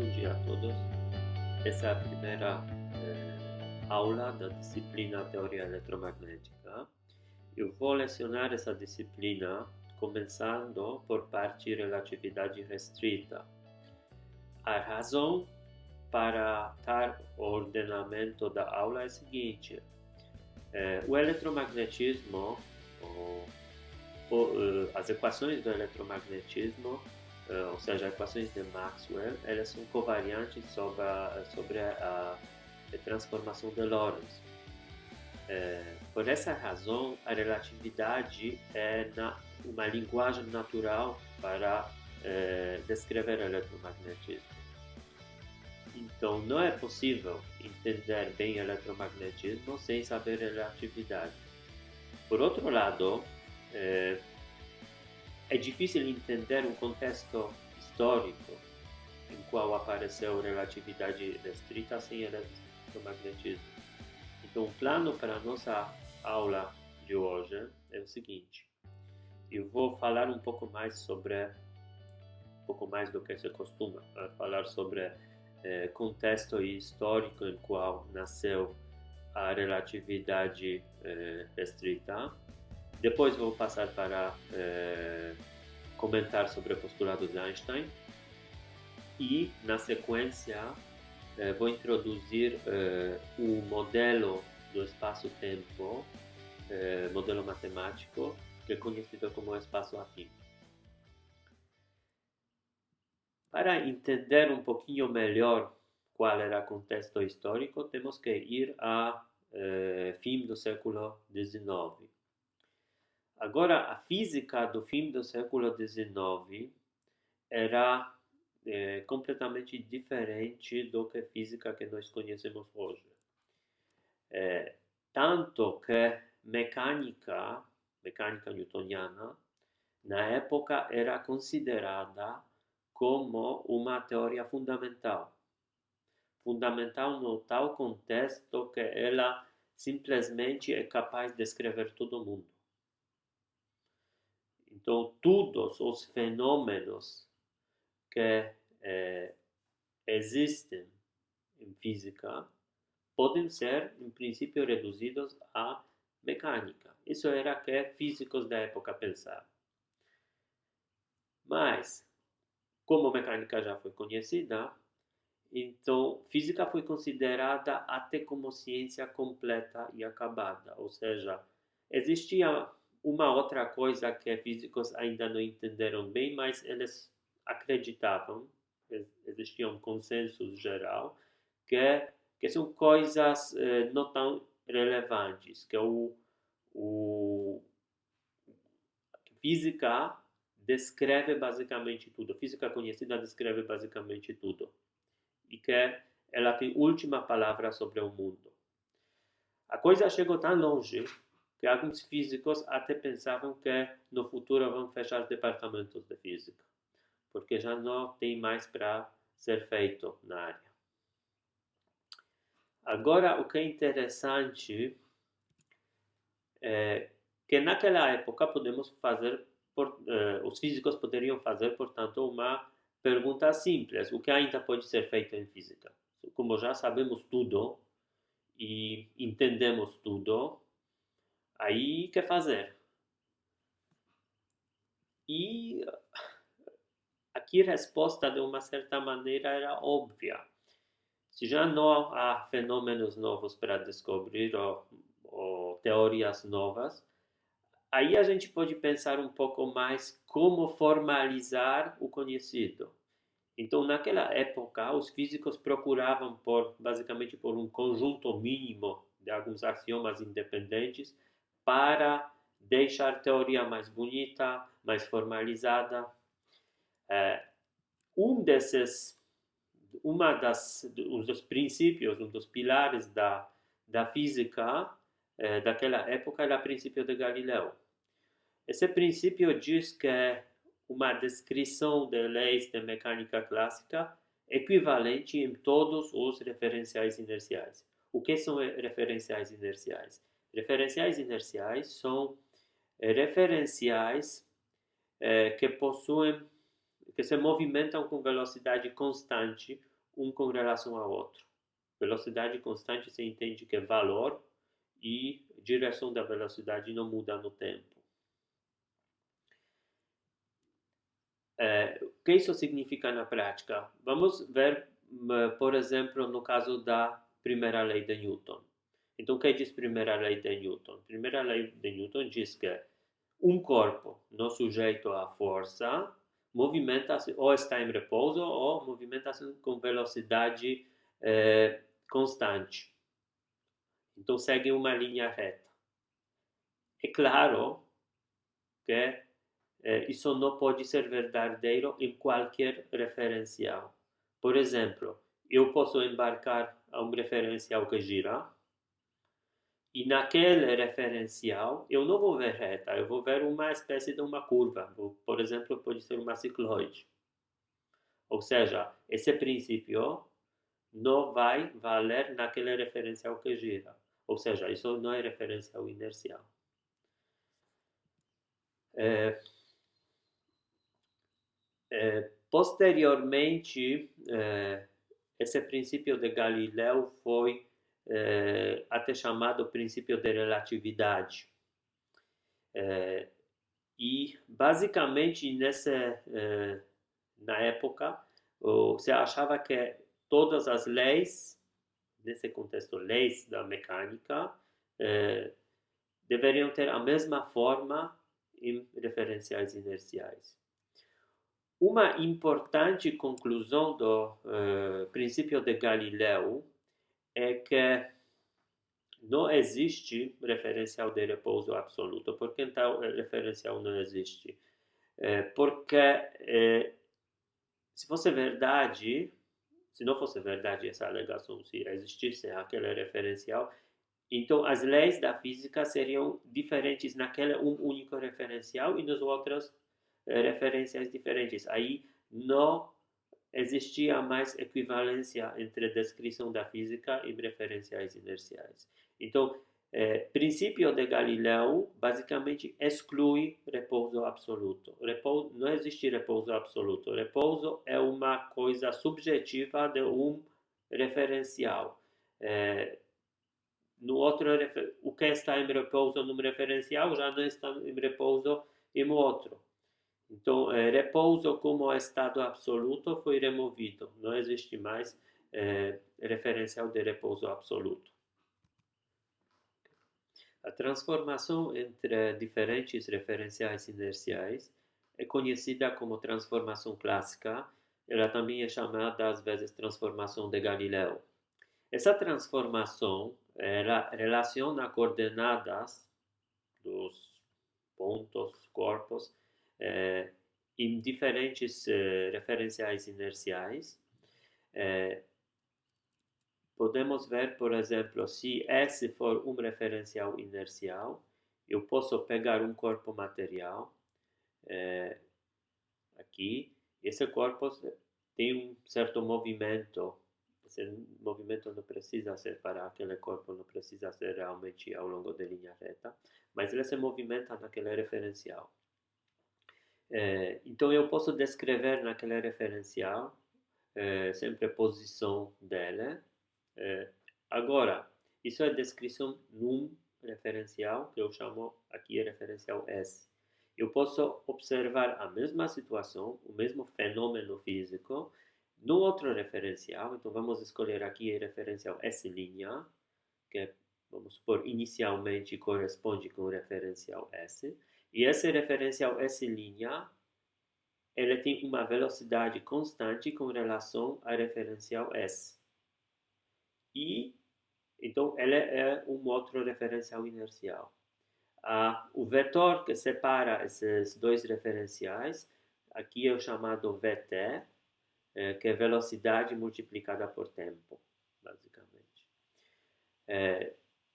Bom dia a todos. Essa é a primeira aula da disciplina Teoria Eletromagnética. Eu vou lecionar essa disciplina começando por parte relatividade restrita. A razão para tal ordenamento da aula é a seguinte: o eletromagnetismo, as equações do eletromagnetismo, ou seja, as equações de Maxwell, elas são covariantes sobre a transformação de Lorentz. Por essa razão, a relatividade é uma linguagem natural para descrever o eletromagnetismo. Então, não é possível entender bem o eletromagnetismo sem saber relatividade. Por outro lado, é difícil entender um contexto histórico em qual apareceu relatividade restrita sem eletromagnetismo. Então, o plano para a nossa aula de hoje é o seguinte: eu vou falar um pouco mais do que se costuma falar sobre contexto histórico em qual nasceu a relatividade restrita. Depois vou passar para comentar sobre o postulado de Einstein e, na sequência, vou introduzir o modelo do espaço-tempo, modelo matemático, que é conhecido como espaço afim. Para entender um pouquinho melhor qual era o contexto histórico, temos que ir a fim do século XIX. Agora, a física do fim do século XIX era completamente diferente do que a física que nós conhecemos hoje. Tanto que mecânica newtoniana, na época era considerada como uma teoria fundamental. Fundamental no tal contexto que ela simplesmente é capaz de descrever todo mundo. Então, todos os fenômenos que existem em física podem ser, em princípio, reduzidos à mecânica. Isso era o que físicos da época pensavam. Mas, como a mecânica já foi conhecida, então física foi considerada até como ciência completa e acabada. Ou seja, existia uma outra coisa que físicos ainda não entenderam bem, mas eles acreditavam, existia um consenso geral, que são coisas não tão relevantes, que física descreve basicamente tudo, física conhecida descreve basicamente tudo, e que ela tem última palavra sobre o mundo. A coisa chegou tão longe que alguns físicos até pensavam que no futuro vão fechar departamentos de física, porque já não tem mais para ser feito na área. Agora, o que é interessante é que naquela época os físicos poderiam fazer, portanto, uma pergunta simples: o que ainda pode ser feito em física? Como já sabemos tudo e entendemos tudo, aí o que fazer? E aqui a resposta, de uma certa maneira, era óbvia. Se já não há fenômenos novos para descobrir ou teorias novas, aí a gente pode pensar um pouco mais como formalizar o conhecido. Então, naquela época, os físicos procuravam basicamente por um conjunto mínimo de alguns axiomas independentes para deixar a teoria mais bonita, mais formalizada. Um dos princípios, um dos pilares da física daquela época era o princípio de Galileu. Esse princípio diz que uma descrição de leis de mecânica clássica equivalente em todos os referenciais inerciais. O que são referenciais inerciais? Referenciais inerciais são referenciais que se movimentam com velocidade constante um com relação ao outro. Velocidade constante se entende que é valor e direção da velocidade não muda no tempo. O que isso significa na prática? Vamos ver, por exemplo, no caso da primeira lei de Newton. Então, o que diz a primeira lei de Newton? A primeira lei de Newton diz que um corpo não sujeito à força movimenta-se ou está em repouso ou movimenta-se com velocidade constante. Então, segue uma linha reta. É claro que isso não pode ser verdadeiro em qualquer referencial. Por exemplo, eu posso embarcar a um referencial que gira e naquele referencial eu não vou ver reta, eu vou ver uma espécie de uma curva. Por exemplo, pode ser uma cicloide. Ou seja, esse princípio não vai valer naquele referencial que gira. Ou seja, isso não é referencial inercial. Posteriormente, esse princípio de Galileu foi até chamado princípio de relatividade. E, basicamente, na época, se achava que todas as leis, nesse contexto, leis da mecânica, deveriam ter a mesma forma em referenciais inerciais. Uma importante conclusão do princípio de Galileu é que não existe referencial de repouso absoluto. Por que então referencial não existe? Porque se não fosse verdade essa alegação, se existisse aquele referencial, então as leis da física seriam diferentes naquele único referencial e nas outras referências diferentes. Aí não existia mais equivalência entre a descrição da física e referenciais inerciais. Então, princípio de Galileu basicamente exclui repouso absoluto. Não existe repouso absoluto. Repouso é uma coisa subjetiva de um referencial. No outro, o que está em repouso num referencial já não está em repouso em outro. Então, repouso como estado absoluto foi removido. Não existe mais referencial de repouso absoluto. A transformação entre diferentes referenciais inerciais é conhecida como transformação clássica. Ela também é chamada, às vezes, transformação de Galileu. Essa transformação relaciona coordenadas dos pontos, corpos, em diferentes referenciais inerciais. Podemos ver, por exemplo, se S for um referencial inercial, eu posso pegar um corpo material aqui. Esse corpo tem um certo movimento. Esse movimento não precisa ser para aquele corpo, não precisa ser realmente ao longo da linha reta, mas ele se movimenta naquele referencial. Então eu posso descrever naquele referencial sempre a posição dele. Agora, isso é descrição num referencial que eu chamo aqui referencial S. Eu posso observar a mesma situação, o mesmo fenômeno físico, no outro referencial. Então vamos escolher aqui o referencial S', que vamos supor inicialmente corresponde com o referencial S. E esse referencial S', ele tem uma velocidade constante com relação ao referencial S. E, então, ele é um outro referencial inercial. O vetor que separa esses dois referenciais, aqui é o chamado VT, que é velocidade multiplicada por tempo, basicamente.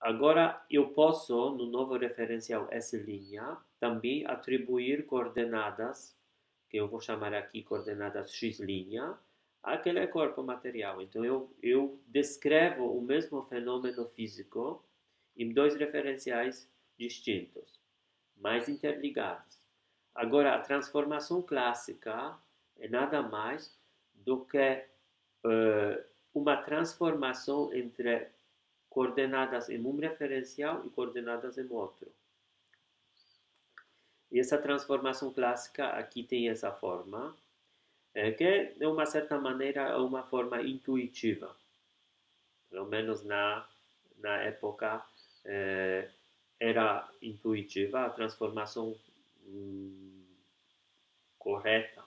Agora, eu posso, no novo referencial S', também atribuir coordenadas, que eu vou chamar aqui coordenadas X', àquele corpo material. Então, eu descrevo o mesmo fenômeno físico em dois referenciais distintos, mas interligados. Agora, a transformação clássica é nada mais do que uma transformação entre coordenadas em um referencial e coordenadas em outro. E essa transformação clássica aqui tem essa forma, que de uma certa maneira é uma forma intuitiva, pelo menos na época era intuitiva, a transformação correta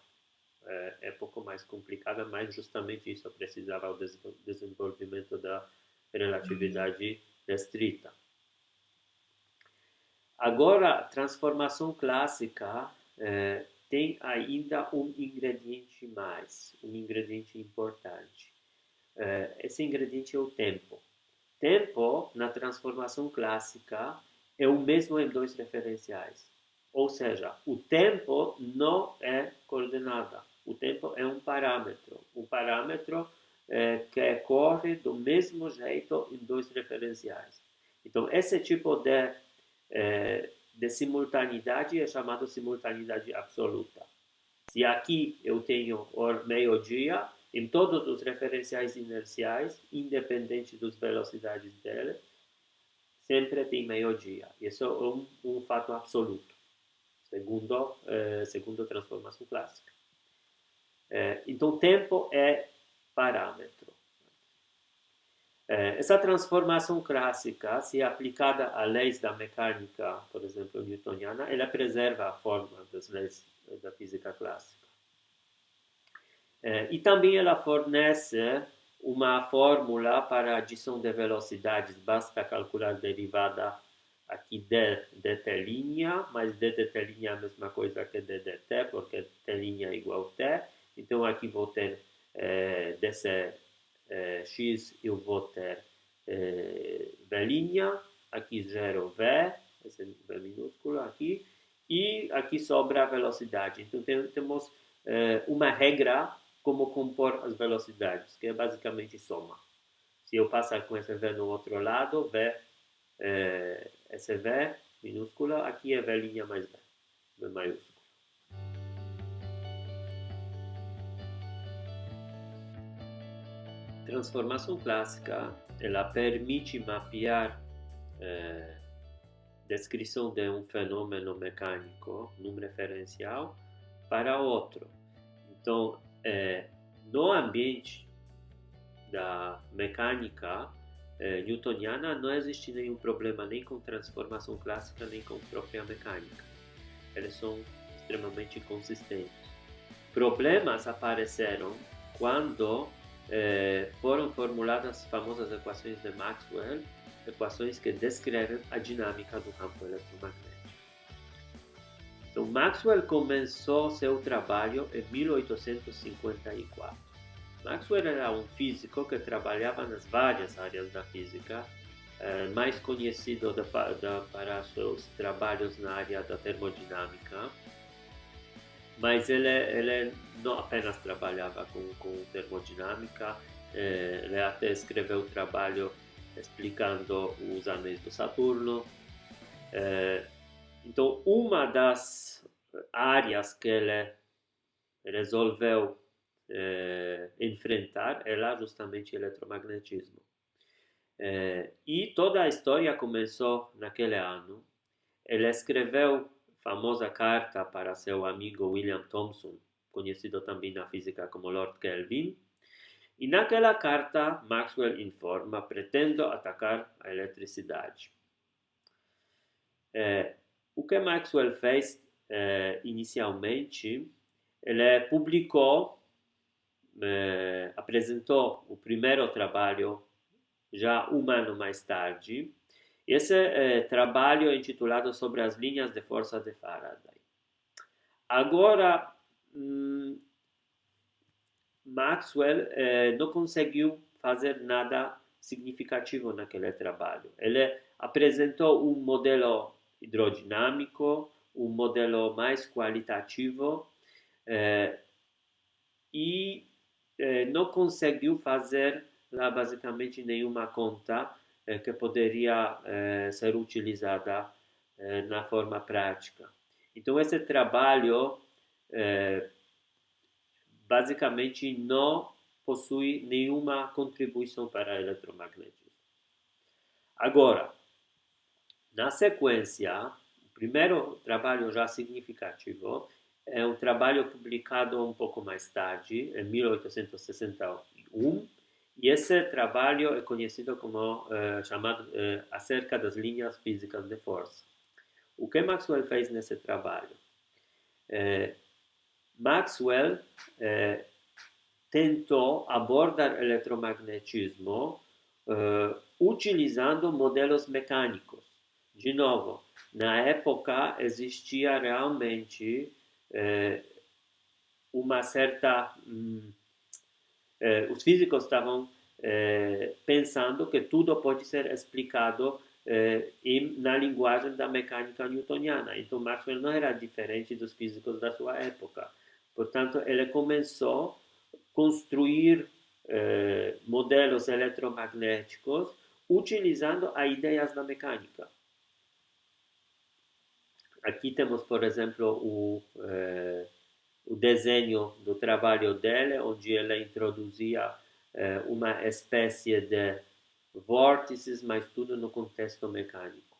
é pouco mais complicada, mas justamente isso precisava do desenvolvimento da relatividade restrita. Agora, a transformação clássica tem ainda um ingrediente mais, um ingrediente importante. Esse ingrediente é o tempo. Tempo, na transformação clássica, é o mesmo em dois referenciais. Ou seja, o tempo não é coordenada. O tempo é um parâmetro que corre do mesmo jeito em dois referenciais. Então, esse tipo de simultaneidade é chamado simultaneidade absoluta. Se aqui eu tenho o meio-dia, em todos os referenciais inerciais, independente das velocidades dele, sempre tem meio-dia. Isso é um fato absoluto, segundo a transformação clássica. Então, tempo é parâmetro. Essa transformação clássica, se aplicada a leis da mecânica, por exemplo, newtoniana, ela preserva a forma das leis da física clássica. E também ela fornece uma fórmula para a adição de velocidades. Basta calcular a derivada aqui de dt', mas d dt' é a mesma coisa que d dt, porque t' é igual a t. Então, aqui vou ter desse x, eu vou ter v', aqui zero v, esse v minúsculo aqui, e aqui sobra a velocidade. Então, temos uma regra como compor as velocidades, que é basicamente soma. Se eu passar com esse v no outro lado, esse v minúsculo, aqui é v' mais v maiúsculo. Transformação clássica, ela permite mapear descrição de um fenômeno mecânico num referencial para outro. Então, no ambiente da mecânica newtoniana não existe nenhum problema nem com transformação clássica nem com própria mecânica. Eles são extremamente consistentes. Problemas apareceram quando foram formuladas as famosas equações de Maxwell, equações que descrevem a dinâmica do campo eletromagnético. Então, Maxwell começou seu trabalho em 1854. Maxwell era um físico que trabalhava nas várias áreas da física, mais conhecido para seus trabalhos na área da termodinâmica, mas ele não apenas trabalhava com termodinâmica, ele até escreveu um trabalho explicando os anéis do Saturno. Então, uma das áreas que ele resolveu enfrentar era justamente o eletromagnetismo. E toda a história começou naquele ano. Ele escreveu a famosa carta para seu amigo William Thomson, conhecido também na física como Lord Kelvin. E naquela carta, Maxwell informa, pretendo atacar a eletricidade. O que Maxwell fez inicialmente, ele publicou, apresentou o primeiro trabalho já um ano mais tarde. Esse trabalho é intitulado Sobre as linhas de força de Faraday. Agora, Maxwell não conseguiu fazer nada significativo naquele trabalho. Ele apresentou um modelo hidrodinâmico, um modelo mais qualitativo, e não conseguiu fazer lá basicamente nenhuma conta que poderia ser utilizada na forma prática. Então, esse trabalho basicamente não possui nenhuma contribuição para o eletromagnetismo. Agora, na sequência, o primeiro trabalho já significativo é um trabalho publicado um pouco mais tarde, em 1861, e esse trabalho é conhecido como chamado acerca das linhas físicas de força. O que Maxwell fez nesse trabalho? Maxwell tentou abordar o eletromagnetismo utilizando modelos mecânicos. De novo, na época existia realmente uma certa... os físicos estavam pensando que tudo pode ser explicado na linguagem da mecânica newtoniana. Então, Maxwell não era diferente dos físicos da sua época. Portanto, ele começou a construir modelos eletromagnéticos utilizando as ideias da mecânica. Aqui temos, por exemplo, o desenho do trabalho dele, onde ele introduzia uma espécie de vórtices, mas tudo no contexto mecânico.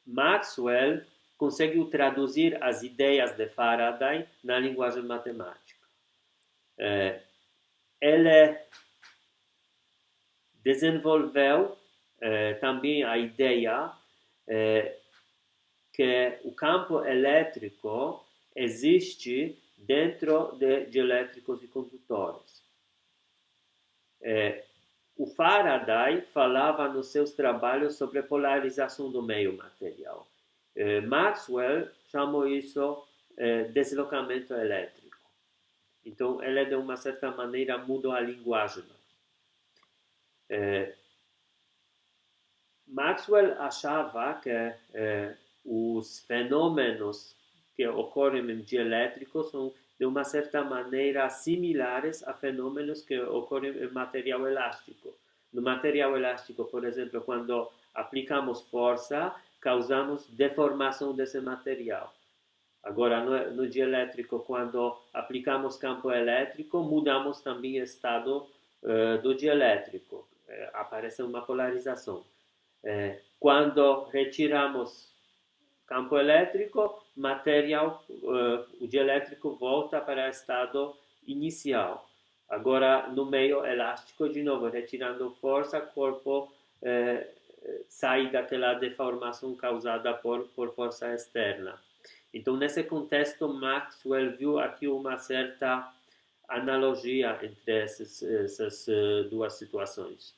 Maxwell conseguiu traduzir as ideias de Faraday na linguagem matemática. Ele desenvolveu também a ideia que o campo elétrico existe dentro de elétricos e condutores. O Faraday falava nos seus trabalhos sobre a polarização do meio material. Maxwell chamou isso deslocamento elétrico. Então, ele, de uma certa maneira, mudou a linguagem. Maxwell achava que os fenômenos que ocorrem em dielétricos são, de uma certa maneira, similares a fenômenos que ocorrem em material elástico. No material elástico, por exemplo, quando aplicamos força, causamos deformação desse material. Agora, no dielétrico, quando aplicamos campo elétrico, mudamos também o estado do dielétrico. Aparece uma polarização. Quando retiramos campo elétrico, o dielétrico volta para o estado inicial. Agora, no meio elástico, de novo, retirando força, o corpo sai daquela deformação causada por força externa. Então, nesse contexto, Maxwell viu aqui uma certa analogia entre essas duas situações.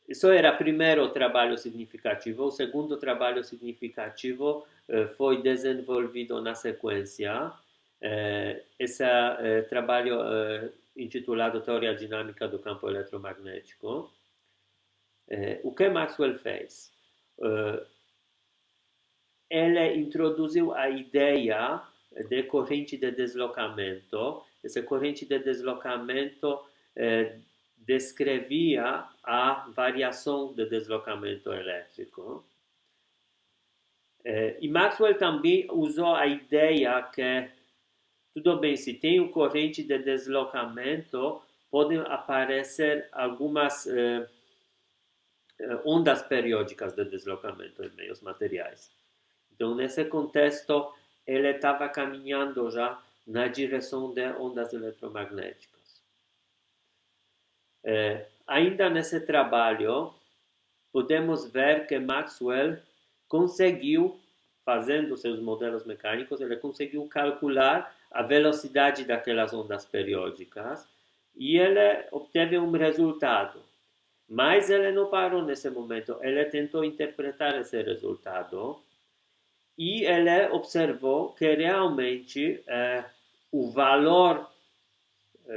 Isso era o primeiro trabalho significativo. O segundo trabalho significativo foi desenvolvido na sequência. Esse trabalho intitulado Teoria Dinâmica do Campo Eletromagnético. O que Maxwell fez? Ele introduziu a ideia de corrente de deslocamento. Essa corrente de deslocamento descrevia a variação de deslocamento elétrico. E Maxwell também usou a ideia que, tudo bem, se tem uma corrente de deslocamento, podem aparecer algumas ondas periódicas de deslocamento em meios materiais. Então, nesse contexto, ele estava caminhando já na direção de ondas eletromagnéticas. Ainda nesse trabalho, podemos ver que Maxwell conseguiu, fazendo seus modelos mecânicos, ele conseguiu calcular a velocidade daquelas ondas periódicas e ele obteve um resultado. Mas ele não parou nesse momento, ele tentou interpretar esse resultado e ele observou que realmente o valor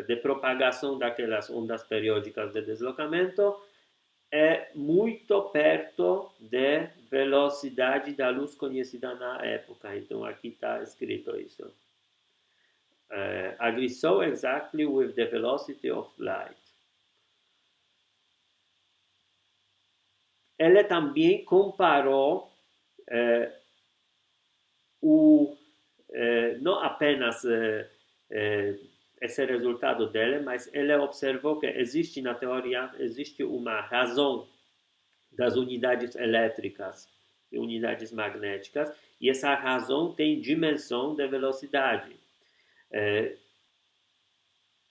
de propagação daquelas ondas periódicas de deslocamento é muito perto da velocidade da luz conhecida na época. Então, aqui está escrito isso. Agree so exactly with the velocity of light. Ele também comparou apenas esse resultado dele, mas ele observou que existe na teoria, existe uma razão das unidades elétricas e unidades magnéticas, e essa razão tem dimensão de velocidade.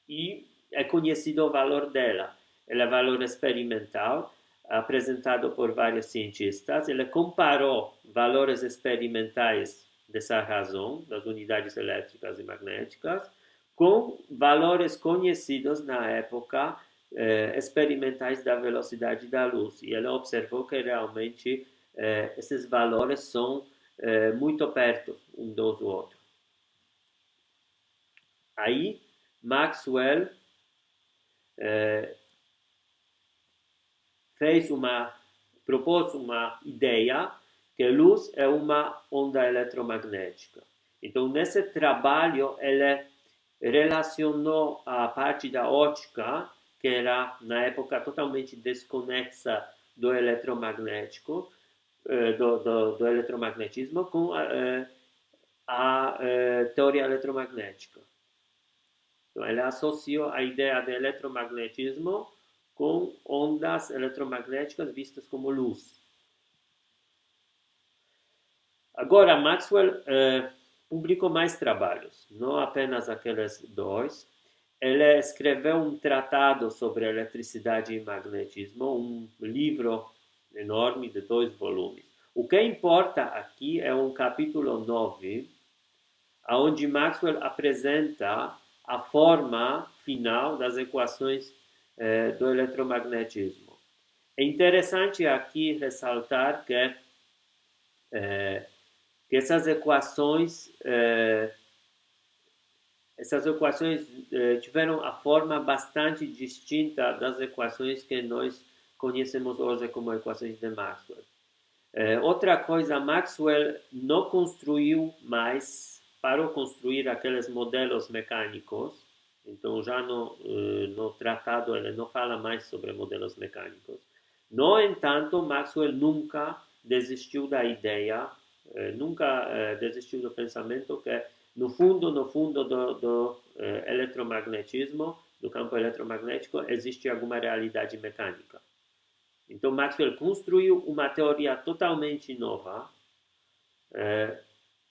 E é conhecido o valor dela. Ele é valor experimental, apresentado por vários cientistas. Ele comparou valores experimentais dessa razão, das unidades elétricas e magnéticas, com valores conhecidos na época experimentais da velocidade da luz. E ele observou que realmente esses valores são muito perto um do outro. Aí, Maxwell propôs uma ideia que a luz é uma onda eletromagnética. Então, nesse trabalho, ele relacionou a parte da ótica, que era na época totalmente desconexa do eletromagnético, do eletromagnetismo, com a teoria eletromagnética. Então, ele associou a ideia de eletromagnetismo com ondas eletromagnéticas vistas como luz. Agora, Maxwell publicou mais trabalhos, não apenas aqueles dois. Ele escreveu um tratado sobre eletricidade e magnetismo, um livro enorme de 2 volumes. O que importa aqui é um capítulo 9, onde Maxwell apresenta a forma final das equações do eletromagnetismo. É interessante aqui ressaltar que essas equações tiveram a forma bastante distinta das equações que nós conhecemos hoje como equações de Maxwell. Outra coisa, Maxwell não construiu mais, parou de construir aqueles modelos mecânicos. Então, já no tratado ele não fala mais sobre modelos mecânicos. No entanto, Maxwell nunca desistiu da ideia, nunca desistiu do pensamento que, no fundo do eletromagnetismo, do campo eletromagnético, existe alguma realidade mecânica. Então, Maxwell construiu uma teoria totalmente nova,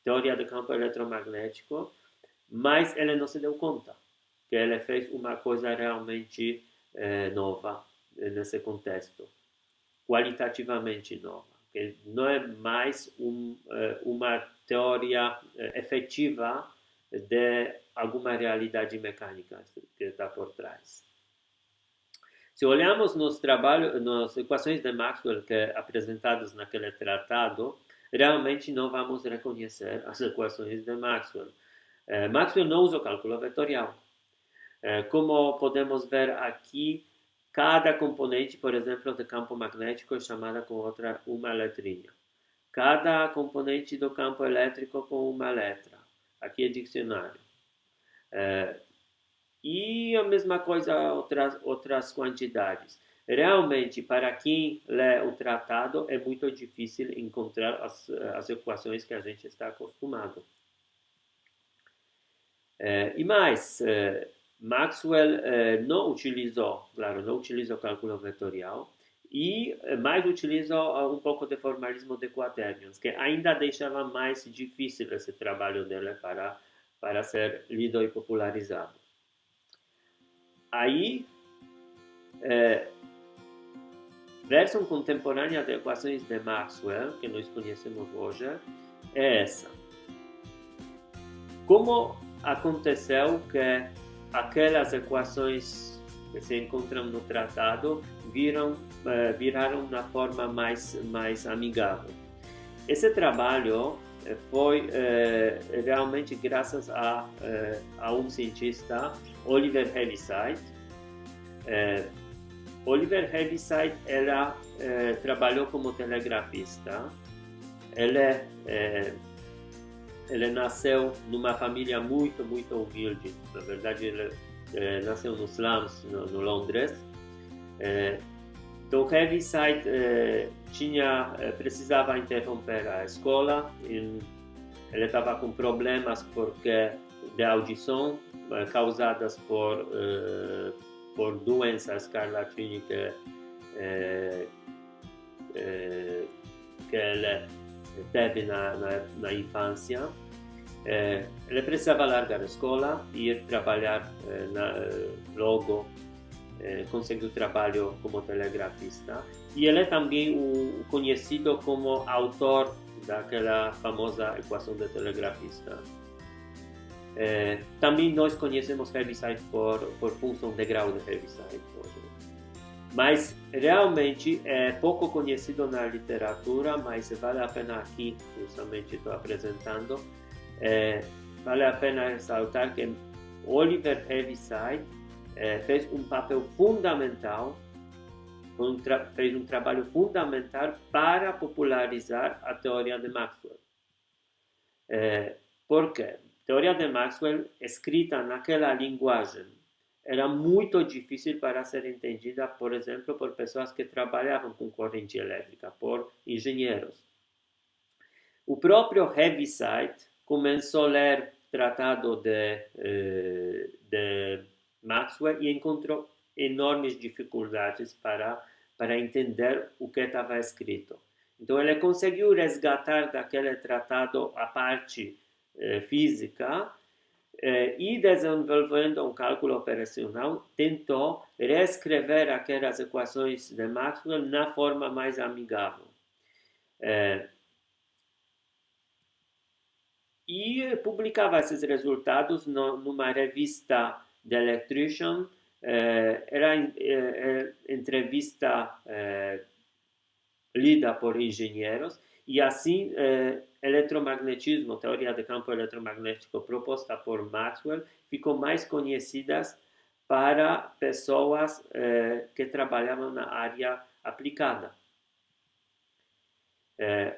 teoria do campo eletromagnético, mas ele não se deu conta que ele fez uma coisa realmente nova nesse contexto, qualitativamente nova, que não é mais uma teoria efetiva de alguma realidade mecânica que está por trás. Se olhamos nas equações de Maxwell apresentadas naquele tratado, realmente não vamos reconhecer as equações de Maxwell. Maxwell não usa o cálculo vetorial. Como podemos ver aqui, cada componente, por exemplo, do campo magnético é chamada com uma letrinha. Cada componente do campo elétrico com uma letra. Aqui é dicionário. E a mesma coisa, outras quantidades. Realmente, para quem lê o tratado, é muito difícil encontrar as equações que a gente está acostumado. E mais, Maxwell não utilizou o cálculo vetorial, mas utilizou um pouco de formalismo de quaternions, que ainda deixava mais difícil esse trabalho dele para ser lido e popularizado. Aí, versão contemporânea de equações de Maxwell, que nós conhecemos hoje, é essa. Como aconteceu que aquelas equações que se encontram no tratado viraram na forma mais amigável? Esse trabalho foi realmente graças a um cientista, Oliver Heaviside. Oliver Heaviside trabalhou como telegrafista. Ele nasceu numa família muito humilde. Na verdade, ele nasceu nos slums, no Londres. Então, Heaviside precisava interromper a escola. Ele estava com problemas porque de audição causadas por doença escarlatina que ele teve na infância. Ele precisava largar a escola e ir trabalhar logo. Conseguiu trabalho como telegrafista. E ele é também conhecido como autor daquela famosa equação de telegrafista. Também nós conhecemos Heaviside por função de grau de Heaviside. Mas realmente é pouco conhecido na literatura, mas vale a pena aqui, justamente estou apresentando, vale a pena ressaltar que Oliver Heaviside fez um papel fundamental, fez um trabalho fundamental para popularizar a teoria de Maxwell. Por quê? A teoria de Maxwell, escrita naquela linguagem, era muito difícil para ser entendida, por exemplo, por pessoas que trabalhavam com corrente elétrica, por engenheiros. O próprio Heaviside começou a ler tratado de Maxwell e encontrou enormes dificuldades para entender o que estava escrito. Então ele conseguiu resgatar daquele tratado a parte física e desenvolvendo um cálculo operacional tentou reescrever aquelas equações de Maxwell na forma mais amigável. E publicava esses resultados numa revista The Electrician. Era entrevista lida por engenheiros e assim eletromagnetismo, teoria de campo eletromagnético proposta por Maxwell, ficou mais conhecida para pessoas que trabalhavam na área aplicada.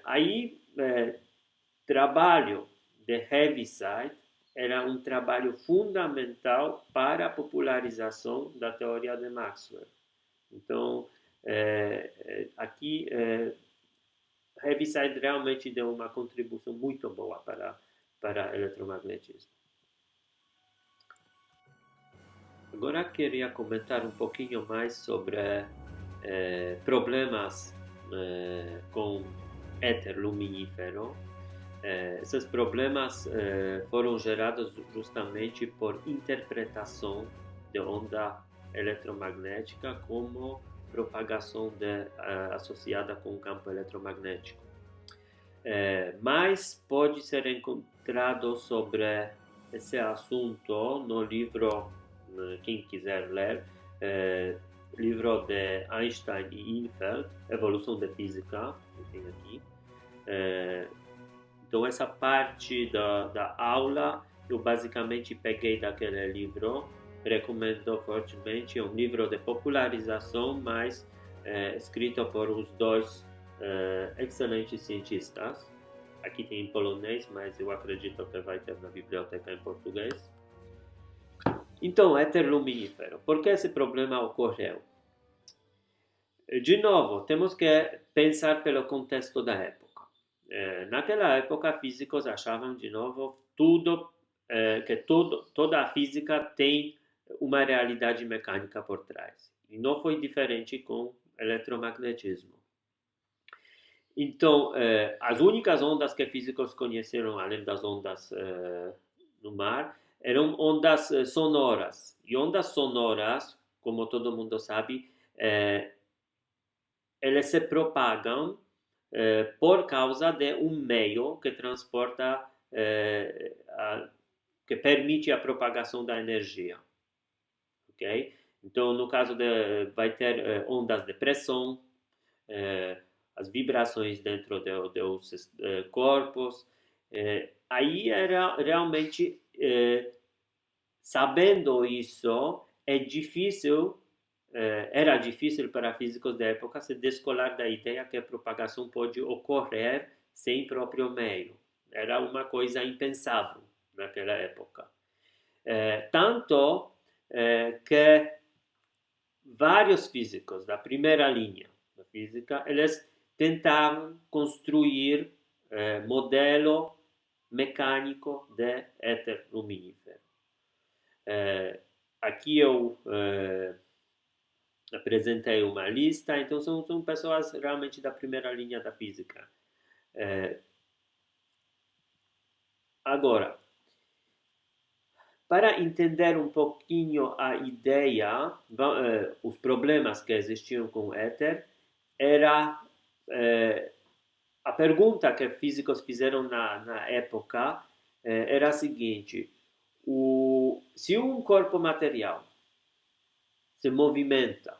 Aí, trabalho de Heaviside era um trabalho fundamental para a popularização da teoria de Maxwell. Então, aqui, Heaviside realmente deu uma contribuição muito boa para o eletromagnetismo. Agora, queria comentar um pouquinho mais sobre problemas com éter luminífero. Esses problemas foram gerados justamente por interpretação de onda eletromagnética como propagação associada com o campo eletromagnético. Mas pode ser encontrado sobre esse assunto no livro, quem quiser ler, livro de Einstein e Infeld, Evolução da Física, que tem aqui. Então, essa parte da aula eu basicamente peguei daquele livro, recomendo fortemente. É um livro de popularização, mas escrito por os dois excelentes cientistas. Aqui tem em polonês, mas eu acredito que vai ter na biblioteca em português. Então, éter luminífero. Por que esse problema ocorreu? De novo, temos que pensar pelo contexto da época. Naquela época, físicos achavam, de novo, que toda a física tem uma realidade mecânica por trás. E não foi diferente com o eletromagnetismo. Então, as únicas ondas que físicos conheceram, além das ondas no mar, eram ondas sonoras. E ondas sonoras, como todo mundo sabe, elas se propagam por causa de um meio que transporta, que permite a propagação da energia. Ok? Então, no caso vai ter ondas de pressão, as vibrações dentro dos corpos. Aí era realmente, sabendo isso, era difícil para físicos da época se descolar da ideia que a propagação pode ocorrer sem próprio meio. Era uma coisa impensável naquela época. Tanto que vários físicos da primeira linha da física, eles tentavam construir modelo mecânico de éter luminífero. Aqui eu apresentei uma lista, então são pessoas realmente da primeira linha da física. Agora, para entender um pouquinho a ideia, os problemas que existiam com o éter, era a pergunta que físicos fizeram na época era a seguinte: se um corpo material se movimenta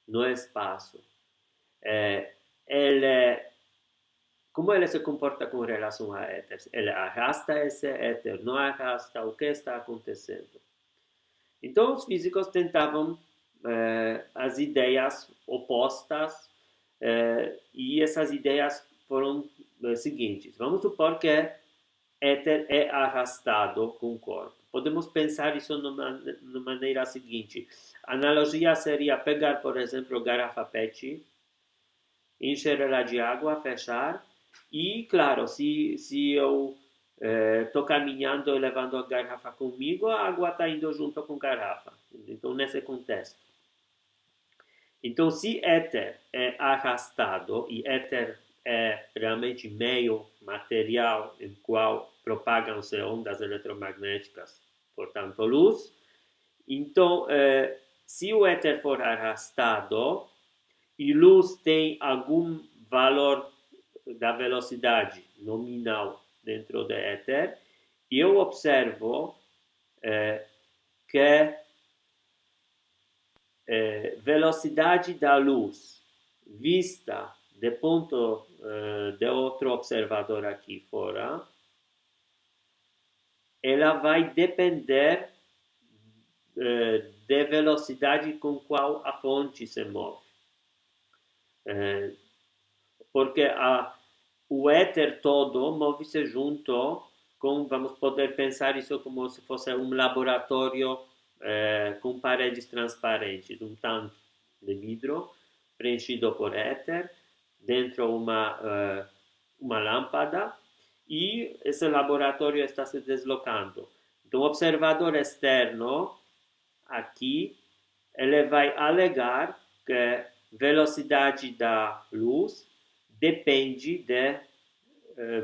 no espaço, como ele se comporta com relação a éter? Ele arrasta esse éter, não arrasta? O que está acontecendo? Então, os físicos tentavam as ideias opostas, e essas ideias foram seguintes. Vamos supor que éter é arrastado com o corpo. Podemos pensar isso numa maneira seguinte. A analogia seria pegar, por exemplo, garrafa PET, encher ela de água, fechar, e, claro, se eu estou caminhando e levando a garrafa comigo, a água está indo junto com a garrafa. Então, nesse contexto. Então, se éter é arrastado, e éter é realmente meio material em qual propagam-se ondas eletromagnéticas, portanto, luz, então, se o éter for arrastado e luz tem algum valor da velocidade nominal dentro do éter, eu observo que velocidade da luz vista de ponto de outro observador aqui fora, ela vai depender da velocidade com qual a fonte se move. Porque o éter todo move-se junto com, vamos poder pensar isso como se fosse um laboratório com paredes transparentes, um tanque de vidro preenchido por éter, dentro uma lâmpada, e esse laboratório está se deslocando. Então, o observador externo, aqui, ele vai alegar que velocidade da luz depende da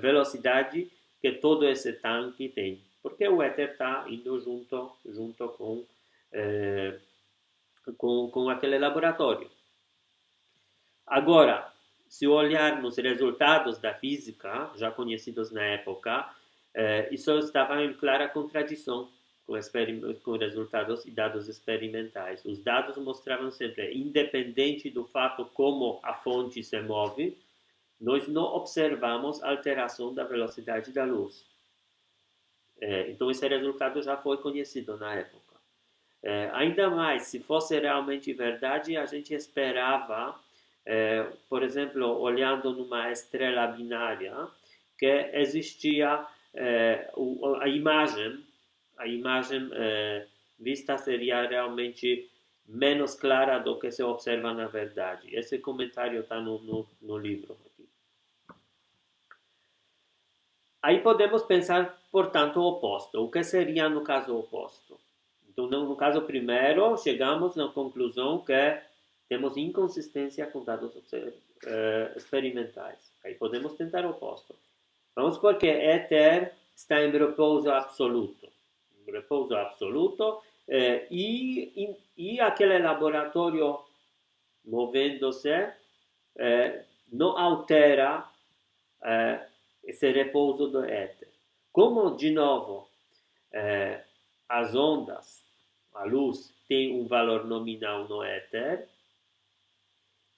velocidade que todo esse tanque tem, porque o éter está indo junto com aquele laboratório. Agora, se olharmos resultados da física, já conhecidos na época, isso estava em clara contradição com resultados e dados experimentais. Os dados mostravam sempre, independente do fato como a fonte se move, nós não observamos alteração da velocidade da luz. Então, esse resultado já foi conhecido na época. Ainda mais, se fosse realmente verdade, a gente esperava, por exemplo, olhando numa estrela binária, que existia a imagem vista seria realmente menos clara do que se observa na verdade. Esse comentário está no livro aqui. Aí podemos pensar, portanto, o oposto. O que seria no caso oposto? Então, no caso primeiro, chegamos na conclusão que temos inconsistência com dados experimentais. Aí podemos tentar o oposto. Vamos supor que éter está em repouso absoluto. E aquele laboratório movendo-se não altera esse repouso do éter. Como, de novo, as ondas, a luz, tem um valor nominal no éter,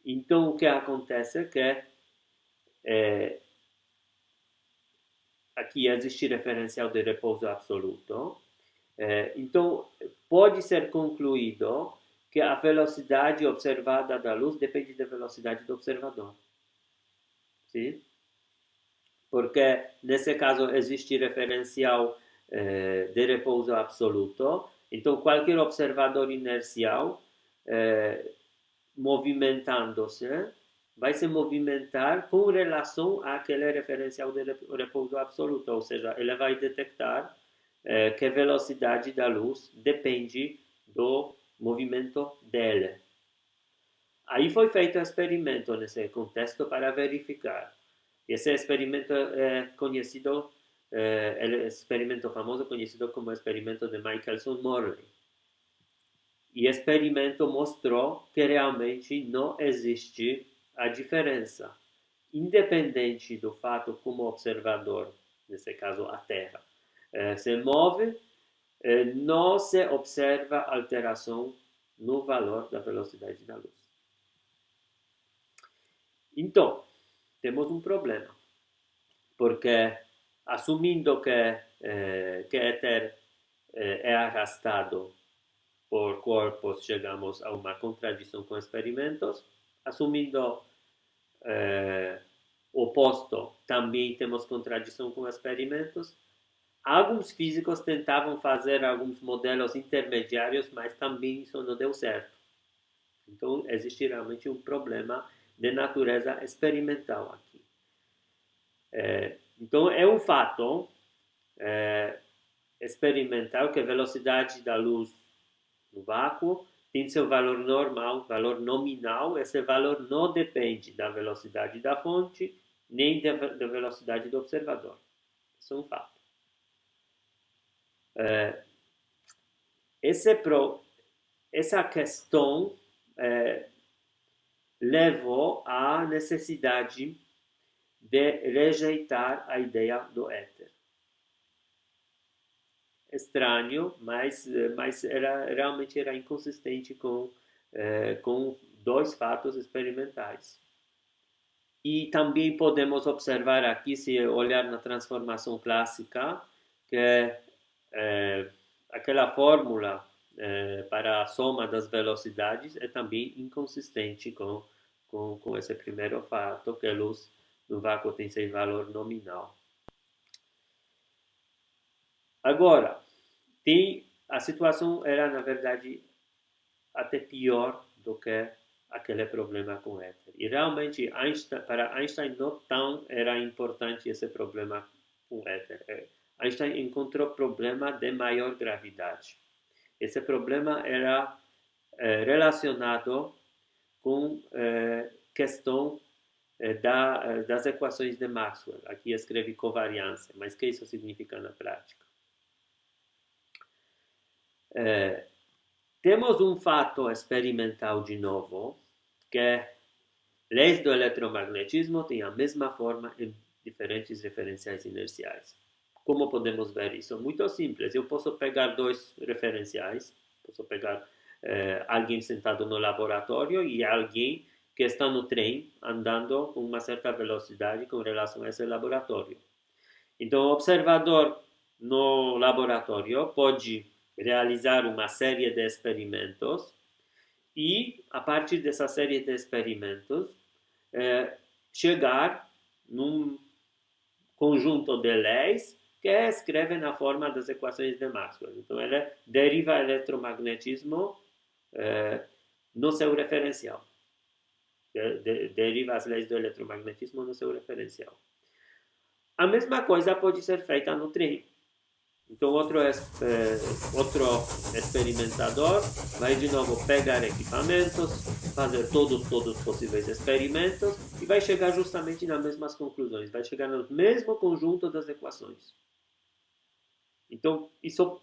então o que acontece é que aqui existe referencial de repouso absoluto. Então, pode ser concluído que a velocidade observada da luz depende da velocidade do observador. Sim? Porque, nesse caso, existe referencial de repouso absoluto. Então, qualquer observador inercial movimentando-se vai se movimentar com relação àquele referencial de repouso absoluto, ou seja, ele vai detectar que a velocidade da luz depende do movimento dele. Aí foi feito um experimento nesse contexto para verificar. Esse experimento é conhecido, experimento famoso conhecido como experimento de Michelson-Morley. E o experimento mostrou que realmente não existe a diferença, independente do fato como observador, nesse caso a Terra, se move, não se observa alteração no valor da velocidade da luz. Então, temos um problema, porque assumindo que éter é arrastado por corpos, chegamos a uma contradição com experimentos. Assumindo oposto, também temos contradição com experimentos. Alguns físicos tentavam fazer alguns modelos intermediários, mas também isso não deu certo. Então, existe realmente um problema de natureza experimental aqui. Então, é um fato experimental que a velocidade da luz no vácuo tem seu valor normal, valor nominal. Esse valor não depende da velocidade da fonte, nem da velocidade do observador. Isso é um fato. Essa questão levou à necessidade de rejeitar a ideia do éter. Estranho, mas realmente era inconsistente com dois fatos experimentais. E também podemos observar aqui, se olhar na transformação clássica, que aquela fórmula para a soma das velocidades é também inconsistente com esse primeiro fato, que a luz no vácuo tem seu valor nominal. Agora, a situação era, na verdade, até pior do que aquele problema com o éter. E realmente, para Einstein, não tão era importante esse problema com o éter. Einstein encontrou problema de maior gravidade. Esse problema era relacionado com questão das equações de Maxwell. Aqui escrevi covariância, mas o que isso significa na prática? Temos um fato experimental de novo, que leis do eletromagnetismo têm a mesma forma em diferentes referenciais inerciais. Como podemos ver isso? Muito simples. Eu posso pegar dois referenciais, posso pegar alguém sentado no laboratório e alguém que está no trem andando com uma certa velocidade com relação a esse laboratório. Então, o observador no laboratório pode realizar uma série de experimentos e, a partir dessa série de experimentos, chegar num conjunto de leis que escreve na forma das equações de Maxwell. Então, ele deriva o eletromagnetismo no seu referencial. Deriva as leis do eletromagnetismo no seu referencial. A mesma coisa pode ser feita no trem. Então, outro experimentador vai de novo pegar equipamentos, fazer todos os possíveis experimentos e vai chegar justamente nas mesmas conclusões, vai chegar no mesmo conjunto das equações. Então, isso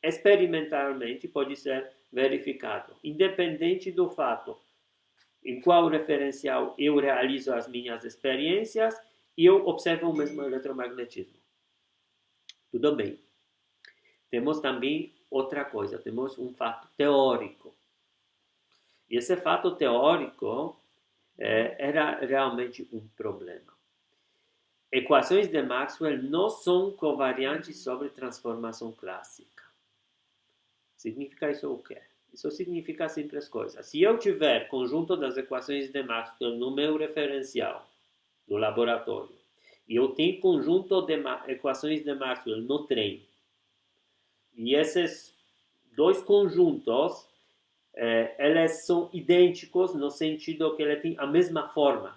experimentalmente pode ser verificado, independente do fato em qual referencial eu realizo as minhas experiências e eu observo o mesmo eletromagnetismo. Tudo bem. Temos também outra coisa, temos um fato teórico. E esse fato teórico era realmente um problema. Equações de Maxwell não são covariantes sobre transformação clássica. Significa isso o quê? Isso significa simples coisas. Se eu tiver conjunto das equações de Maxwell no meu referencial, no laboratório, e eu tenho conjunto de equações de Maxwell no trem, e esses dois conjuntos eles são idênticos no sentido que eles têm a mesma forma.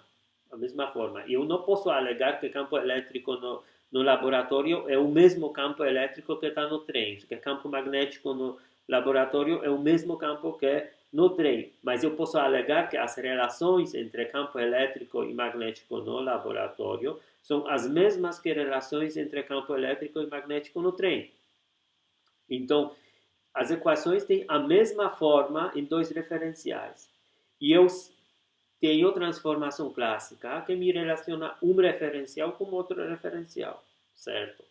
Eu não posso alegar que o campo elétrico no laboratório é o mesmo campo elétrico que está no trem, que o campo magnético no laboratório é o mesmo campo que no trem. Mas eu posso alegar que as relações entre campo elétrico e magnético no laboratório são as mesmas que relações entre campo elétrico e magnético no trem. Então, as equações têm a mesma forma em dois referenciais. E eu tenho transformação clássica que me relaciona um referencial com outro referencial, certo?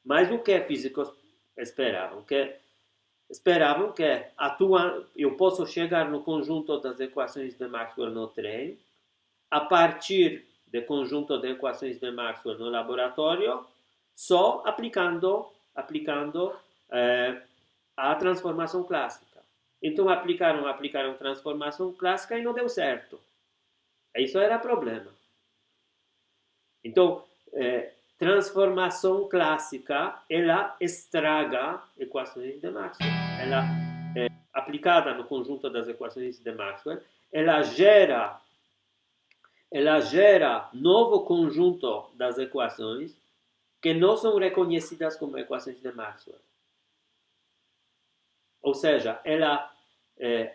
Mas o que físicos esperavam? Eu posso chegar no conjunto das equações de Maxwell no trem, a partir do conjunto de equações de Maxwell no laboratório, só aplicando a transformação clássica. Então aplicaram transformação clássica e não deu certo. Isso era problema. Então, transformação clássica, ela estraga equações de Maxwell. Ela é aplicada no conjunto das equações de Maxwell, ela gera novo conjunto das equações que não são reconhecidas como equações de Maxwell. Ou seja, ela,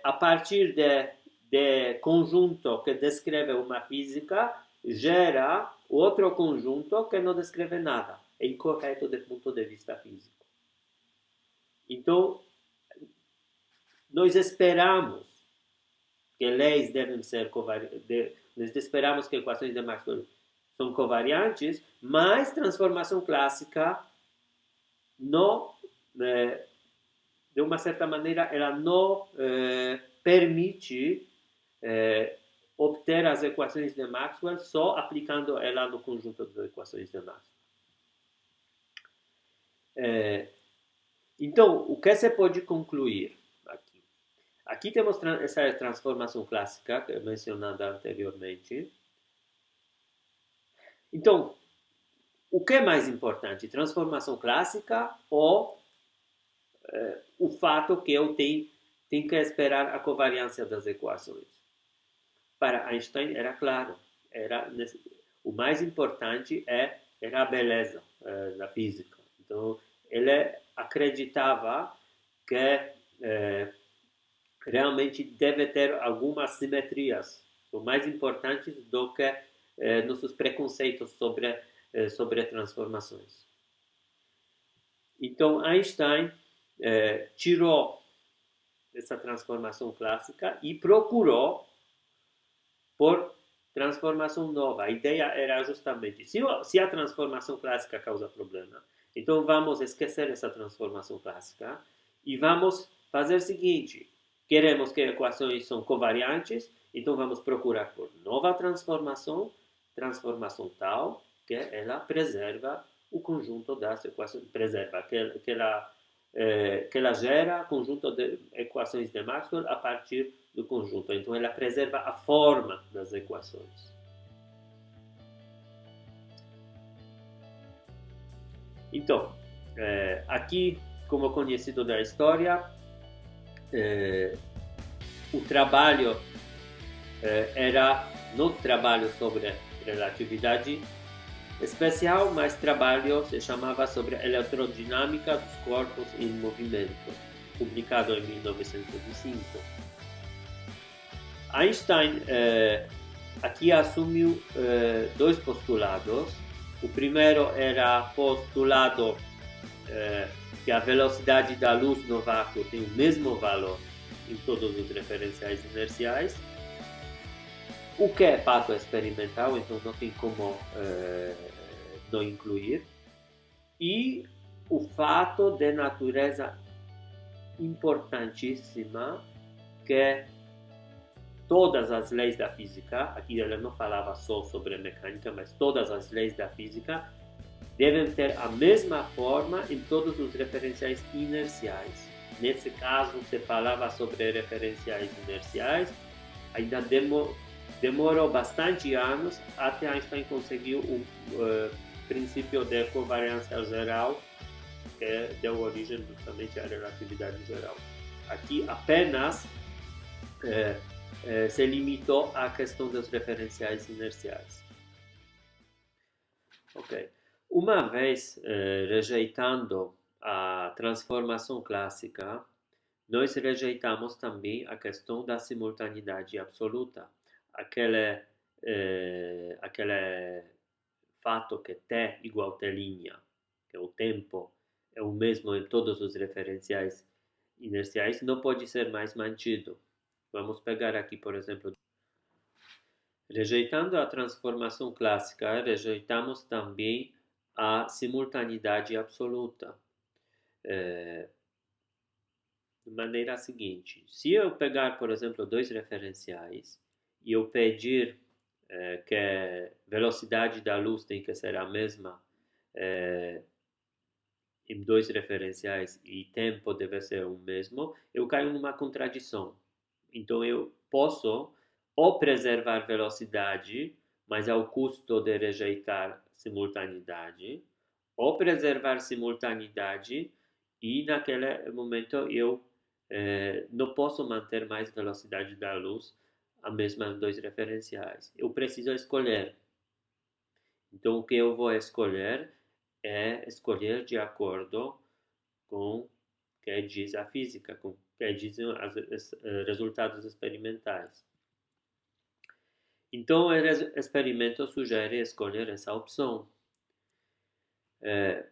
a partir de conjunto que descreve uma física, gera outro conjunto que não descreve nada. É incorreto do ponto de vista físico. Então, nós esperamos que leis devem ser covariantes, nós esperamos que equações de Maxwell são covariantes, mas transformação clássica não, de uma certa maneira, ela não permite obter as equações de Maxwell só aplicando ela no conjunto de equações de Maxwell. Então, o que se pode concluir aqui? Aqui temos essa transformação clássica mencionada anteriormente. Então, o que é mais importante? Transformação clássica ou o fato que eu tenho que esperar a covariância das equações? Para Einstein era claro, o mais importante era a beleza da física. Então, ele acreditava que realmente deve ter algumas simetrias, são mais importantes do que nossos preconceitos sobre transformações. Então, Einstein tirou essa transformação clássica e procurou por transformação nova. A ideia era justamente, se a transformação clássica causa problema, então vamos esquecer essa transformação clássica e vamos fazer o seguinte: queremos que equações são covariantes, então vamos procurar por nova transformação tal que ela preserva o conjunto das equações, que ela gera conjunto de equações de Maxwell a partir do conjunto. Então, ela preserva a forma das equações. Então, aqui, como conhecido da história, o trabalho era não trabalho sobre relatividade especial, mas trabalho se chamava sobre eletrodinâmica dos corpos em movimento, publicado em 1905. Einstein aqui assumiu dois postulados. O primeiro era postulado que a velocidade da luz no vácuo tem o mesmo valor em todos os referenciais inerciais, o que é fato experimental, então não tem como não incluir, e o fato de natureza importantíssima que todas as leis da física, aqui ele não falava só sobre mecânica, mas todas as leis da física devem ter a mesma forma em todos os referenciais inerciais. Nesse caso, se falava sobre referenciais inerciais, ainda demorou bastante anos até Einstein conseguiu o princípio de covariância geral, que deu origem justamente à relatividade geral. Aqui apenas se limitou à questão dos referenciais inerciais. Ok. Uma vez rejeitando a transformação clássica, nós rejeitamos também a questão da simultaneidade absoluta, aquele fato que t igual t', que o tempo é o mesmo em todos os referenciais inerciais, não pode ser mais mantido. Vamos pegar aqui, por exemplo, rejeitando a transformação clássica, rejeitamos também a simultaneidade absoluta. De maneira seguinte, se eu pegar, por exemplo, dois referenciais e eu pedir que a velocidade da luz tem que ser a mesma em dois referenciais e tempo deve ser o mesmo, eu caio numa contradição. Então eu posso ou preservar velocidade, mas ao custo de rejeitar simultaneidade, ou preservar simultaneidade e naquele momento eu não posso manter mais velocidade da luz a mesma em dois referenciais. Eu preciso escolher. Então o que eu vou escolher é escolher de acordo com o que diz a física, com o que dizem os resultados experimentais. Então, o experimento sugere escolher essa opção.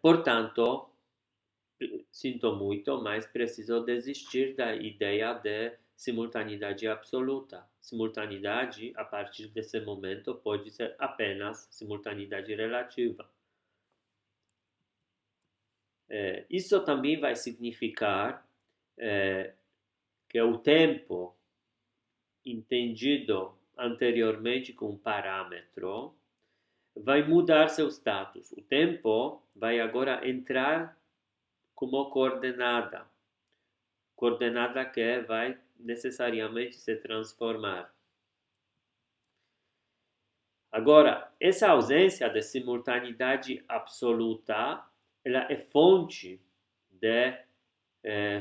Portanto, sinto muito, mas preciso desistir da ideia de simultaneidade absoluta. Simultaneidade, a partir desse momento, pode ser apenas simultaneidade relativa. Isso também vai significar que o tempo entendido anteriormente como parâmetro vai mudar seu status. O tempo vai agora entrar como coordenada que vai necessariamente se transformar. Agora, essa ausência de simultaneidade absoluta, ela é fonte de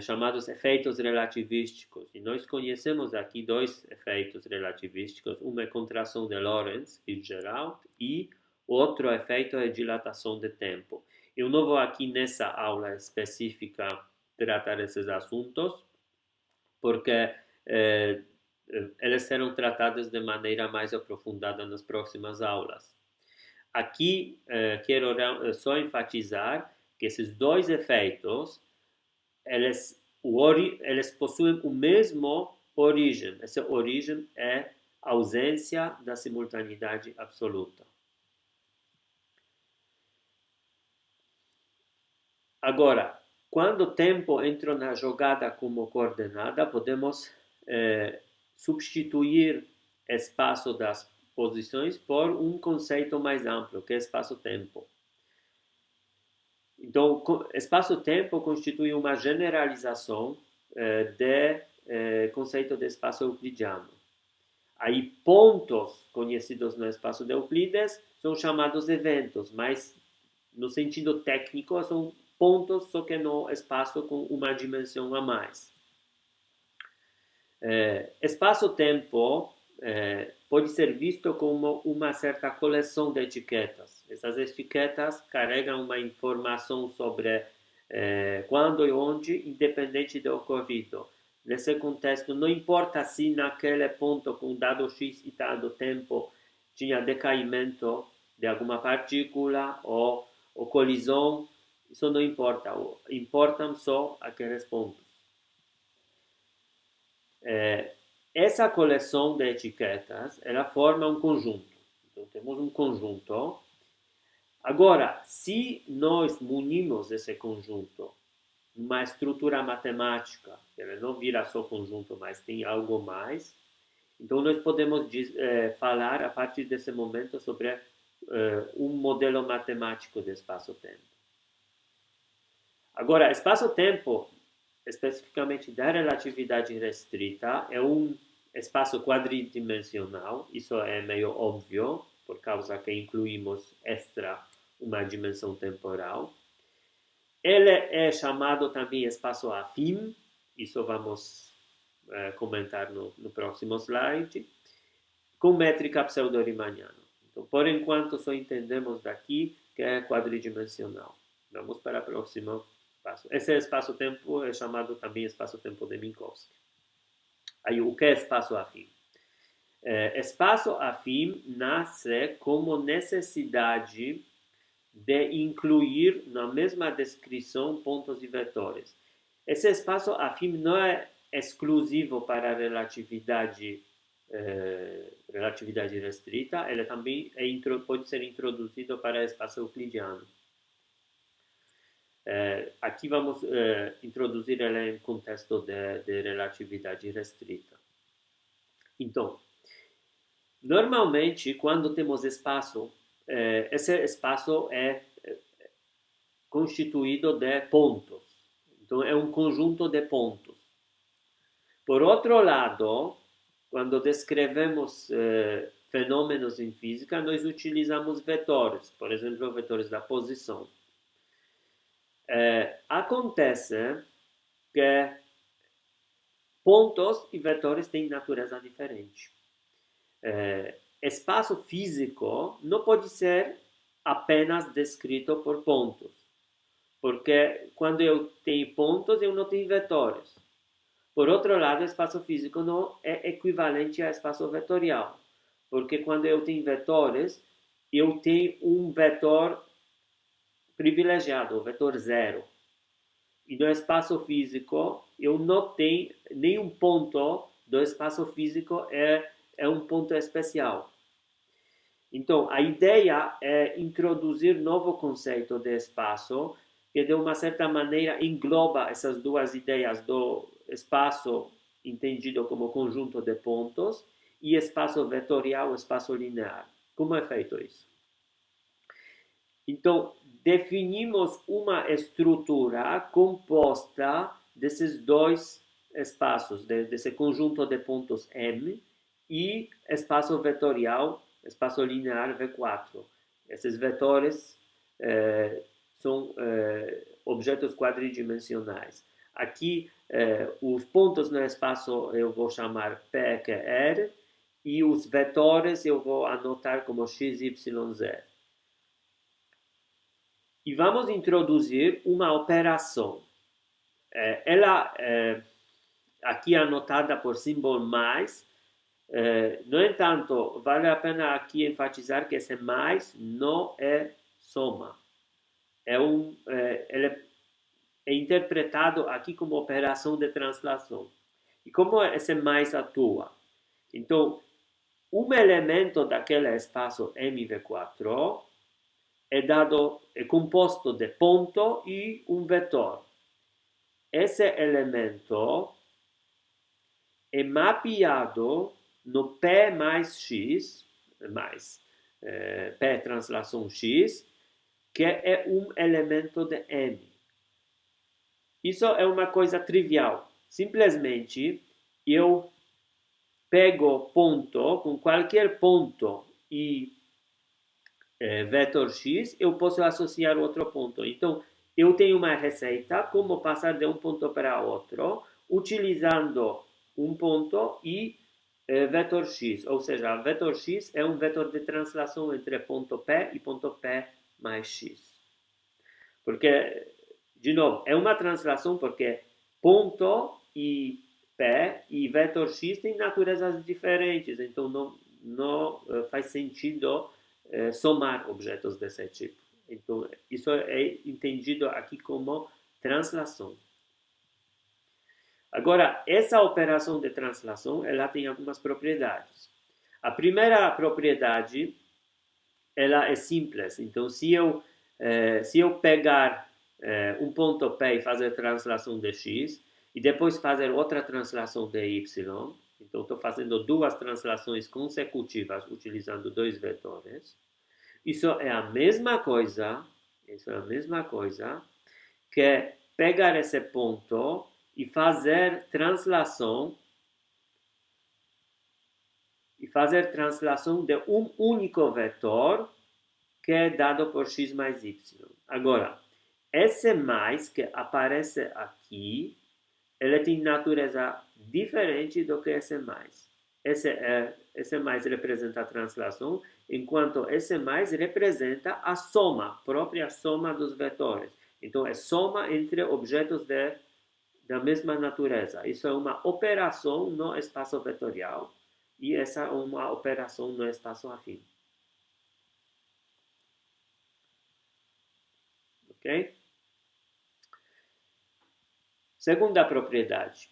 chamados efeitos relativísticos. E nós conhecemos aqui dois efeitos relativísticos. Um é contração de Lorentz, Fitzgerald, e outro efeito é dilatação de tempo. Eu não vou aqui nessa aula específica tratar esses assuntos, porque eles serão tratados de maneira mais aprofundada nas próximas aulas. Aqui quero só enfatizar que esses dois efeitos eles possuem o mesmo origem. Essa origem é a ausência da simultaneidade absoluta. Agora, quando o tempo entra na jogada como coordenada, podemos substituir espaço das posições por um conceito mais amplo, que é espaço-tempo. Então, espaço-tempo constitui uma generalização do conceito de espaço euclidiano. Aí, pontos conhecidos no espaço de Euclides são chamados eventos, mas no sentido técnico são pontos, só que no espaço com uma dimensão a mais. Espaço-tempo pode ser visto como uma certa coleção de etiquetas. Essas etiquetas carregam uma informação sobre quando e onde, independente do ocorrido. Nesse contexto, não importa se naquele ponto com dado x e dado tempo tinha decaimento de alguma partícula ou colisão, isso não importa. Importam só aqueles pontos. Essa coleção de etiquetas, ela forma um conjunto. Então, temos um conjunto. Agora, se nós munimos esse conjunto uma estrutura matemática, ela não vira só conjunto, mas tem algo mais, então nós podemos falar a partir desse momento sobre um modelo matemático de espaço-tempo. Agora, espaço-tempo, especificamente da relatividade restrita, é um espaço quadridimensional. Isso é meio óbvio, por causa que incluímos extra uma dimensão temporal. Ele é chamado também espaço afim. Isso vamos comentar no próximo slide, com métrica pseudo-riemanniana. Então, por enquanto, só entendemos daqui que é quadridimensional. Vamos para o próximo passo. Esse espaço-tempo é chamado também espaço-tempo de Minkowski. Aí, o que é espaço afim? Espaço afim nasce como necessidade de incluir na mesma descrição pontos e vetores. Esse espaço afim não é exclusivo para a relatividade restrita, ele também pode ser introduzido para o espaço euclidiano. Aqui vamos introduzir ele em contexto de relatividade restrita. Então, normalmente, quando temos espaço, esse espaço é constituído de pontos. Então, é um conjunto de pontos. Por outro lado, quando descrevemos fenômenos em física, nós utilizamos vetores, por exemplo, vetores da posição. Acontece que pontos e vetores têm natureza diferente. Espaço físico não pode ser apenas descrito por pontos, porque quando eu tenho pontos, eu não tenho vetores. Por outro lado, o espaço físico não é equivalente ao espaço vetorial, porque quando eu tenho vetores, eu tenho um vetor privilegiado, o vetor zero. E no espaço físico, eu não tenho nenhum ponto do espaço físico é um ponto especial. Então, a ideia é introduzir novo conceito de espaço que, de uma certa maneira, engloba essas duas ideias do espaço entendido como conjunto de pontos e espaço vetorial, espaço linear. Como é feito isso? Então, definimos uma estrutura composta desses dois espaços, desse conjunto de pontos M e espaço vetorial, espaço linear V4. Esses vetores são objetos quadridimensionais. Aqui, os pontos no espaço eu vou chamar P, que é R, e os vetores eu vou anotar como x, y, z. E vamos introduzir uma operação. Ela aqui anotada por símbolo mais. No entanto, vale a pena aqui enfatizar que esse mais não é soma. Ele é interpretado aqui como operação de translação. E como esse mais atua? Então, um elemento daquele espaço MV4 é composto de ponto e um vetor. Esse elemento é mapeado no P mais X, P translação X, que é um elemento de M. Isso é uma coisa trivial. Simplesmente, eu pego ponto, com qualquer ponto e vetor x, eu posso associar outro ponto. Então, eu tenho uma receita, como passar de um ponto para outro, utilizando um ponto e vetor x. Ou seja, vetor x é um vetor de translação entre ponto P e ponto P mais x. Porque, de novo, é uma translação porque ponto e P e vetor x têm naturezas diferentes. Então, não faz sentido somar objetos desse tipo. Então, isso é entendido aqui como translação. Agora, essa operação de translação, ela tem algumas propriedades. A primeira propriedade, ela é simples. Então, se eu pegar um ponto P e fazer translação de x, e depois fazer outra translação de y, então estou fazendo duas translações consecutivas utilizando dois vetores. Isso é a mesma coisa que pegar esse ponto e fazer translação de um único vetor que é dado por x mais y. Agora, esse mais que aparece aqui, ele tem natureza diferente do que esse mais. Esse mais representa a translação, enquanto esse mais representa a soma, própria soma dos vetores. Então, é soma entre objetos da mesma natureza. Isso é uma operação no espaço vetorial e essa é uma operação no espaço afim. Ok? Segunda propriedade.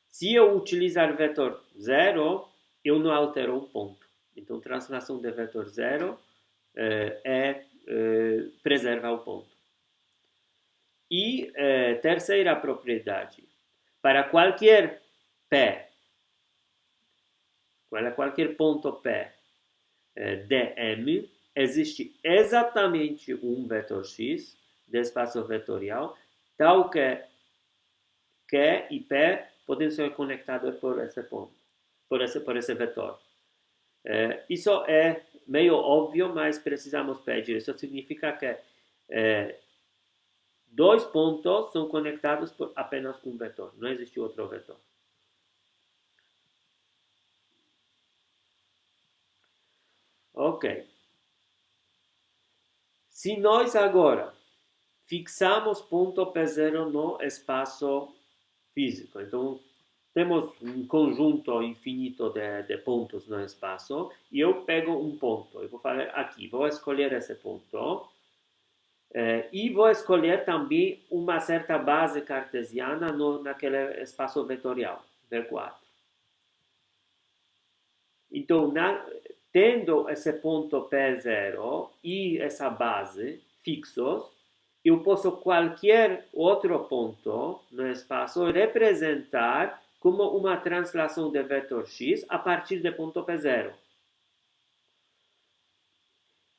Se eu utilizar vetor 0, eu não altero o ponto. Então, translação de vetor 0 preserva o ponto. E terceira propriedade. Para qualquer P, para qualquer ponto P dm, existe exatamente um vetor x de espaço vetorial, tal que Q e P podem ser conectados por esse ponto, por esse vetor. Isso é meio óbvio, mas precisamos pedir. Isso significa que dois pontos são conectados por apenas um vetor. Não existe outro vetor. Ok. Se nós agora fixamos ponto P0 no espaço físico, então temos um conjunto infinito de pontos no espaço e eu pego um ponto. Eu vou falar aqui, vou escolher esse ponto e vou escolher também uma certa base cartesiana naquele espaço vetorial, V4. Então, tendo esse ponto P0 e essa base fixos, eu posso qualquer outro ponto no espaço representar como uma translação de vetor x a partir do ponto P0.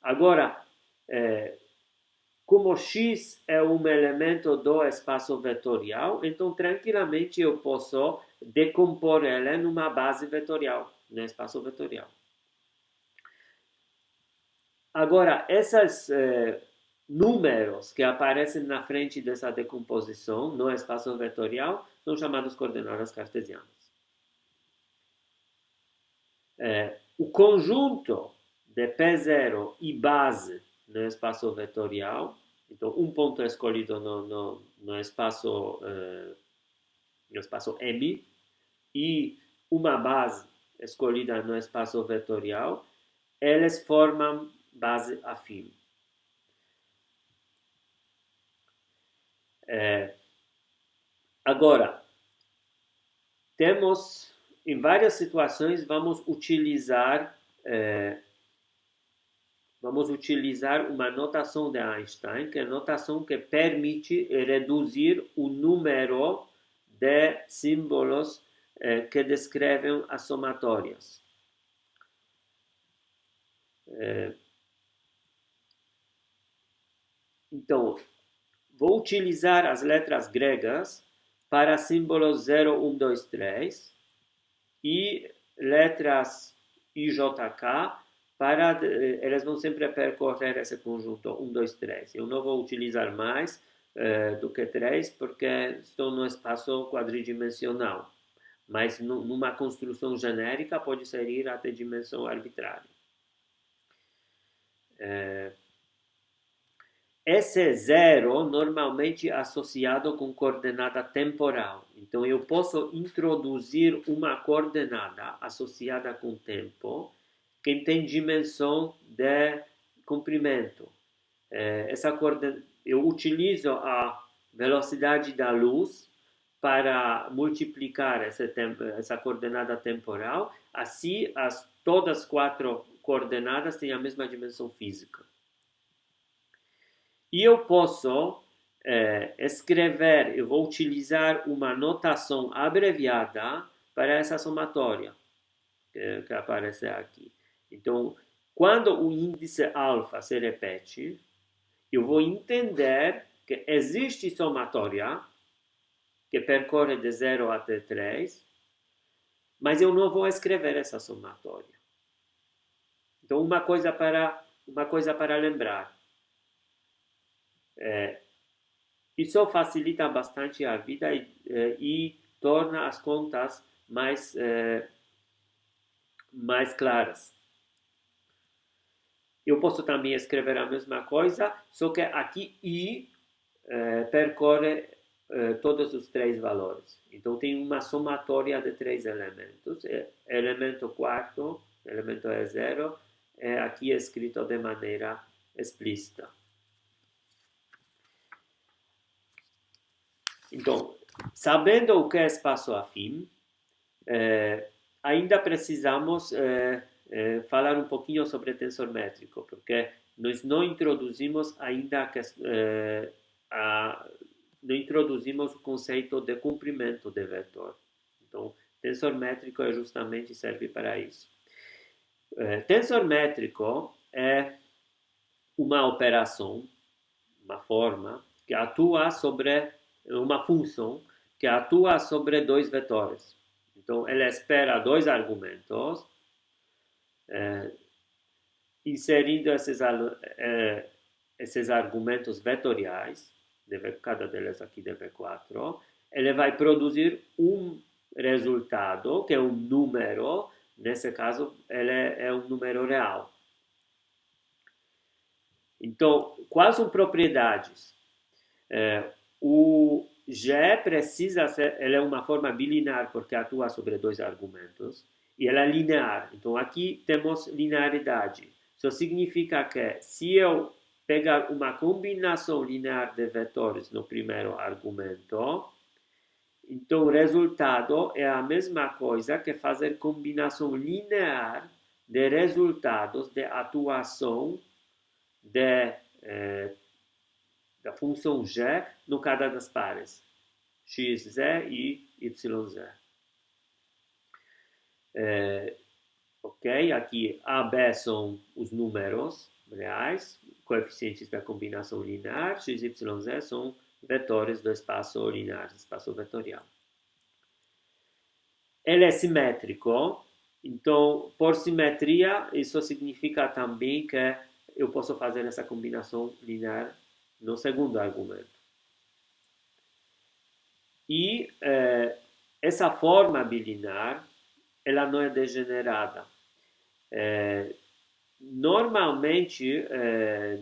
Agora, como x é um elemento do espaço vetorial, então tranquilamente eu posso decompor ele numa base vetorial, no espaço vetorial. Agora, esses números que aparecem na frente dessa decomposição no espaço vetorial são chamados coordenadas cartesianas. O conjunto de P0 e base no espaço vetorial, então um ponto escolhido no espaço M e uma base escolhida no espaço vetorial, eles formam base afim. Agora, temos, em várias situações, vamos utilizar uma notação de Einstein, que é a notação que permite reduzir o número de símbolos que descrevem as somatórias. Então, vou utilizar as letras gregas para símbolos 0, 1, 2, 3 e letras IJK para, elas vão sempre percorrer esse conjunto 1, 2, 3. Eu não vou utilizar mais do que 3 porque estou no espaço quadridimensional. Mas numa construção genérica pode ser ir até dimensão arbitrária. Esse zero normalmente é associado com coordenada temporal. Então, eu posso introduzir uma coordenada associada com tempo que tem dimensão de comprimento. Eu utilizo a velocidade da luz para multiplicar essa coordenada temporal. Assim, todas as quatro coordenadas têm a mesma dimensão física. E eu posso escrever, eu vou utilizar uma notação abreviada para essa somatória que aparece aqui. Então, quando o índice alfa se repete, eu vou entender que existe somatória que percorre de 0 até 3, mas eu não vou escrever essa somatória. Então, uma coisa para lembrar. Isso facilita bastante a vida e torna as contas mais claras. Eu posso também escrever a mesma coisa, só que aqui I percorre todos os três valores. Então, tem uma somatória de três elementos. Elemento quarto, elemento é zero, aqui é escrito de maneira explícita. Então, sabendo o que é espaço afim, ainda precisamos falar um pouquinho sobre tensor métrico, porque nós não introduzimos ainda não introduzimos o conceito de comprimento de vetor. Então, tensor métrico justamente serve para isso. Tensor métrico é uma operação, uma forma, que atua sobre uma função que atua sobre dois vetores. Então, ela espera dois argumentos, inserindo esses argumentos vetoriais, cada deles aqui de V4, ele vai produzir um resultado, que é um número, nesse caso, ele é um número real. Então, quais são propriedades? O G precisa ser, ele é uma forma bilinear porque atua sobre dois argumentos, e ela é linear. Então, aqui temos linearidade. Isso significa que se eu pegar uma combinação linear de vetores no primeiro argumento, então o resultado é a mesma coisa que fazer combinação linear de resultados de atuação da função g no cada das pares, xz e yz. Ok? Aqui A, B são os números reais, coeficientes da combinação linear, x, y, z são vetores do espaço linear, do espaço vetorial. Ele é simétrico, então, por simetria, isso significa também que eu posso fazer essa combinação linear no segundo argumento. E essa forma bilinear, ela não é degenerada. Normalmente,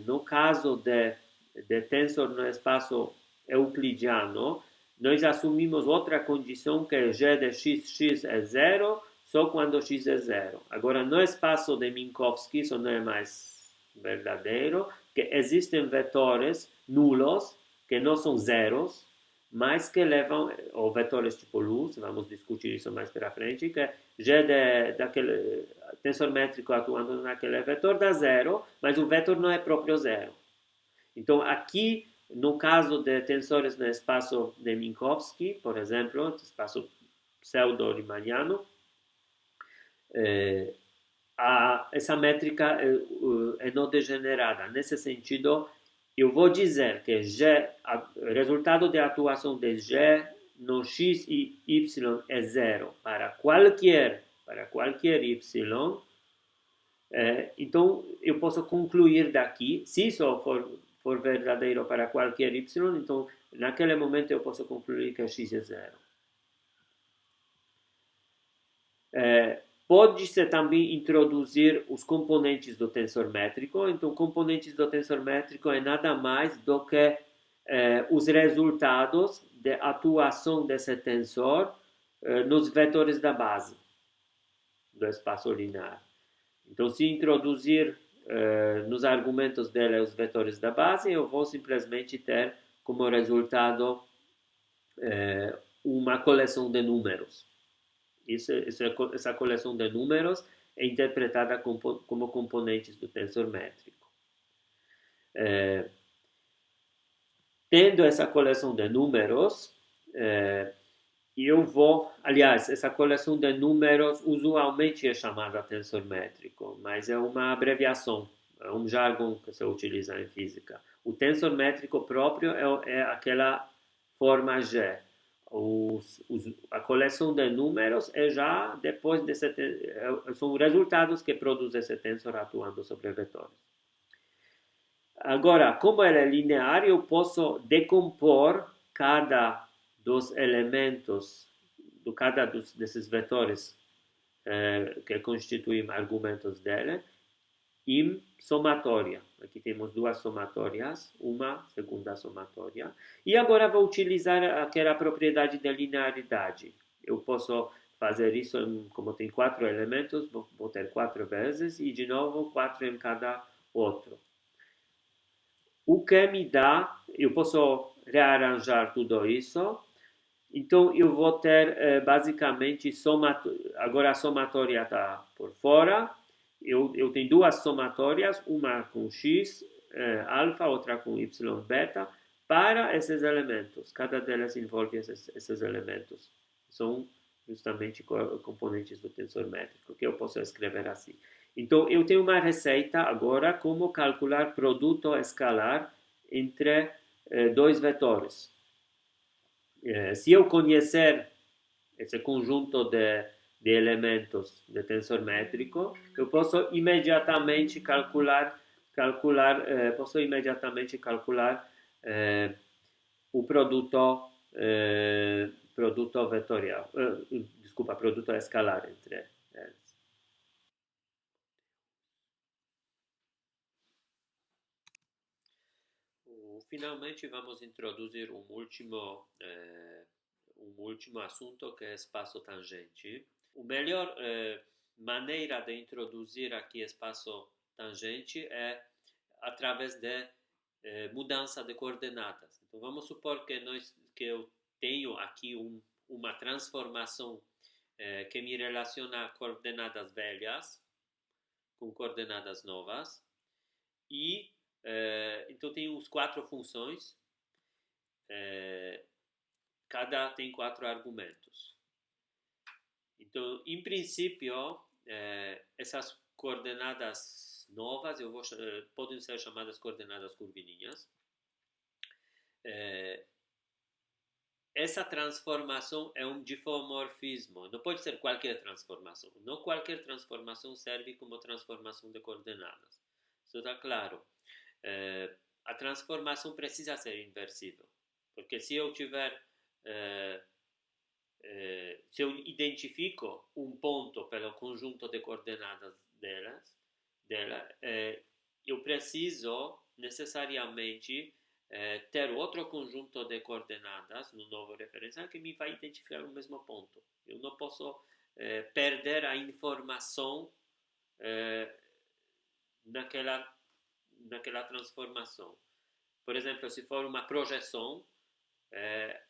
no caso de tensor no espaço euclidiano, nós assumimos outra condição que é g de x é zero, só quando x é zero. Agora, no espaço de Minkowski, isso não é mais verdadeiro, que existem vetores nulos, que não são zeros, mas que levam, ou vetores tipo luz, vamos discutir isso mais para frente, que g daquele tensor métrico atuando naquele vetor dá zero, mas o vetor não é próprio zero. Então, aqui, no caso de tensores no espaço de Minkowski, por exemplo, espaço pseudo-riemanniano, essa métrica é não degenerada. Nesse sentido, eu vou dizer que o resultado de atuação de G no x e y é zero para qualquer y. Então, eu posso concluir daqui, se isso for verdadeiro para qualquer y, então, naquele momento eu posso concluir que x é zero. Pode-se também introduzir os componentes do tensor métrico. Então, componentes do tensor métrico é nada mais do que os resultados de atuação desse tensor nos vetores da base do espaço linear. Então, se introduzir nos argumentos dele os vetores da base, eu vou simplesmente ter como resultado uma coleção de números. Essa coleção de números é interpretada como componentes do tensor métrico. Tendo essa coleção de números, essa coleção de números usualmente é chamada tensor métrico, mas é uma abreviação, é um jargão que se utiliza em física. O tensor métrico próprio é aquela forma G. A coleção de números é já depois são resultados que produz esse tensor atuando sobre vetores. Agora, como ele é linear, eu posso decompor cada dos elementos do cada desses vetores que constituem argumentos dele em somatória. Aqui temos duas somatórias, uma segunda somatória. E agora vou utilizar aquela propriedade de linearidade. Eu posso fazer isso, como tem 4 elementos, vou ter 4 vezes e de novo 4 em cada outro. O que me dá, eu posso rearranjar tudo isso. Então eu vou ter basicamente agora a somatória está por fora. Eu tenho duas somatórias, uma com x alfa, outra com y beta, para esses elementos. Cada delas envolve esses elementos. São justamente componentes do tensor métrico, que eu posso escrever assim. Então, eu tenho uma receita agora como calcular produto escalar entre dois vetores. Se eu conhecer esse conjunto de elementos de tensor métrico, eu posso imediatamente calcular o produto vetorial, desculpa, produto escalar entre eles. Finalmente vamos introduzir um último assunto que é espaço tangente. A melhor maneira de introduzir aqui espaço tangente é através de mudança de coordenadas. Então vamos supor que eu tenho aqui uma transformação que me relaciona coordenadas velhas com coordenadas novas e então tem os 4 funções, cada tem 4 argumentos. Então, em princípio, essas coordenadas novas podem ser chamadas coordenadas curvilíneas. Essa transformação é um difomorfismo, não pode ser qualquer transformação. Não qualquer transformação serve como transformação de coordenadas. Isso está claro. A transformação precisa ser inversível, porque se eu identifico um ponto pelo conjunto de coordenadas dela, eu preciso necessariamente ter outro conjunto de coordenadas no novo referencial que me vai identificar o mesmo ponto. Eu não posso perder a informação naquela transformação. Por exemplo, se for uma projeção,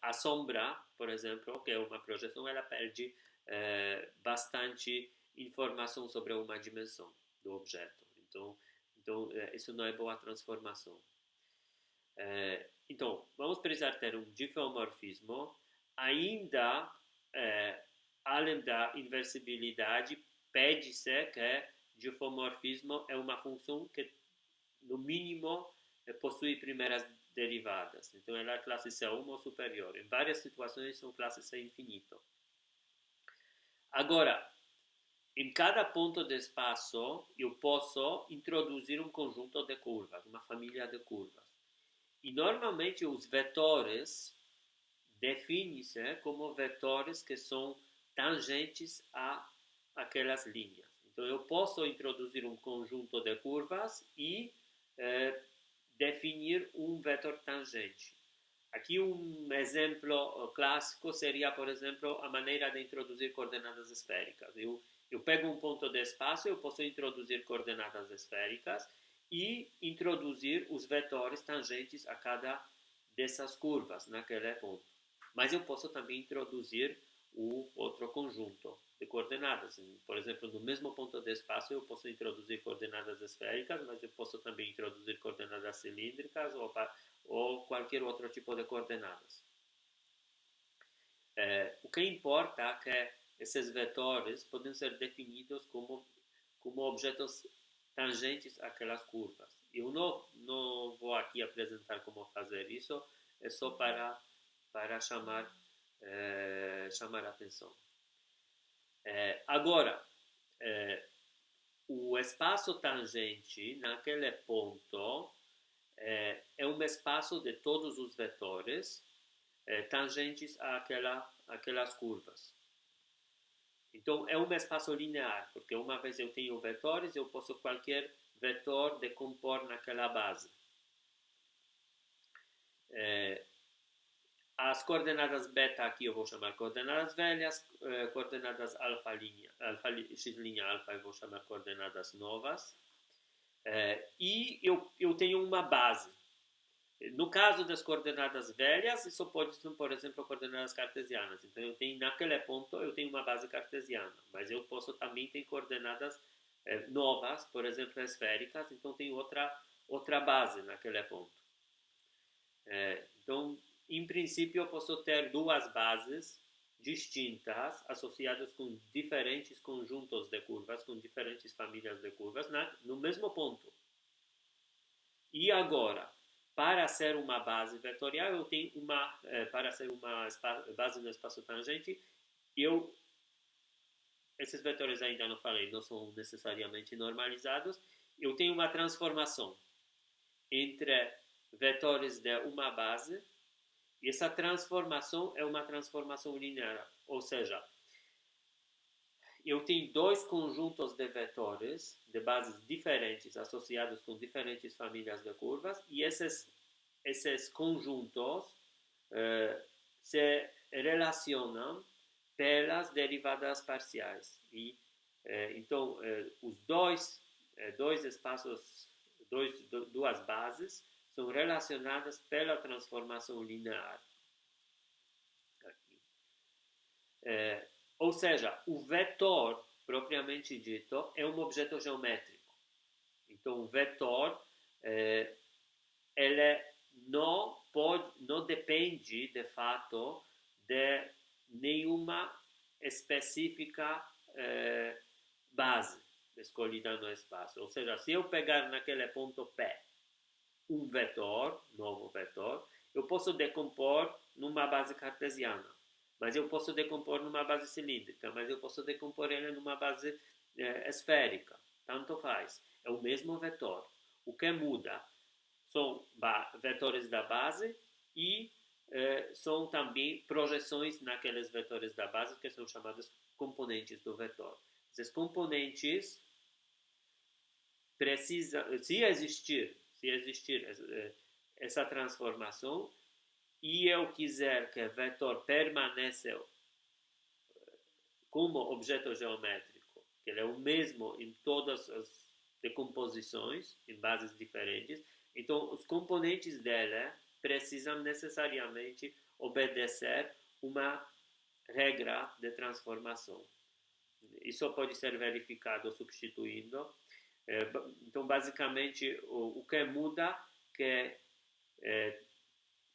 a sombra, por exemplo, que é uma projeção, ela perde bastante informação sobre uma dimensão do objeto. Então isso não é boa transformação. Então, vamos precisar ter um difeomorfismo. Ainda, além da inversibilidade, pede-se que difeomorfismo é uma função que, no mínimo, possui primeiras derivadas. Então, ela é classe C1 ou superior. Em várias situações, são classe C infinito. Agora, em cada ponto de espaço, eu posso introduzir um conjunto de curvas, uma família de curvas. E, normalmente, os vetores definem-se como vetores que são tangentes a aquelas linhas. Então, eu posso introduzir um conjunto de curvas e definir um vetor tangente. Aqui um exemplo clássico seria, por exemplo, a maneira de introduzir coordenadas esféricas. Eu pego um ponto de espaço, eu posso introduzir coordenadas esféricas e introduzir os vetores tangentes a cada dessas curvas naquele ponto. Mas eu posso também introduzir o outro conjunto de coordenadas. Por exemplo, no mesmo ponto de espaço eu posso introduzir coordenadas esféricas, mas eu posso também introduzir coordenadas cilíndricas ou qualquer outro tipo de coordenadas. O que importa é que esses vetores podem ser definidos como objetos tangentes àquelas curvas. Eu não vou aqui apresentar como fazer isso, é só para chamar a atenção. Agora, o espaço tangente naquele ponto é um espaço de todos os vetores tangentes àquelas curvas. Então, é um espaço linear, porque uma vez eu tenho vetores, eu posso qualquer vetor decompor naquela base. As coordenadas beta aqui eu vou chamar coordenadas velhas, coordenadas alfa, x' alfa eu vou chamar coordenadas novas. E eu tenho uma base. No caso das coordenadas velhas, isso pode ser, por exemplo, coordenadas cartesianas. Então, eu tenho naquele ponto, eu tenho uma base cartesiana. Mas eu posso também ter coordenadas novas, por exemplo, esféricas. Então, tem outra base naquele ponto. Então, em princípio, eu posso ter duas bases distintas, associadas com diferentes conjuntos de curvas, com diferentes famílias de curvas, no mesmo ponto. E agora, para ser uma base vetorial, eu tenho para ser uma base no espaço tangente, esses vetores ainda não falei, não são necessariamente normalizados, eu tenho uma transformação entre vetores de uma base, e essa transformação é uma transformação linear, ou seja, eu tenho dois conjuntos de vetores de bases diferentes associados com diferentes famílias de curvas e esses conjuntos se relacionam pelas derivadas parciais. Então, os dois espaços, duas bases são relacionadas pela transformação linear. Ou seja, o vetor, propriamente dito, é um objeto geométrico. Então, o vetor, ele não depende, de fato, de nenhuma específica base escolhida no espaço. Ou seja, se eu pegar naquele ponto P um vetor, novo vetor, eu posso decompor numa base cartesiana, mas eu posso decompor numa base cilíndrica, mas eu posso decompor ele numa base esférica. Tanto faz. É o mesmo vetor. O que muda são vetores da base e são também projeções naqueles vetores da base que são chamados componentes do vetor. Esses componentes precisam, se existir essa transformação e eu quiser que o vetor permaneça como objeto geométrico, que ele é o mesmo em todas as decomposições, em bases diferentes, então os componentes dele precisam necessariamente obedecer uma regra de transformação. Isso pode ser verificado substituindo. Então, basicamente, o que muda é que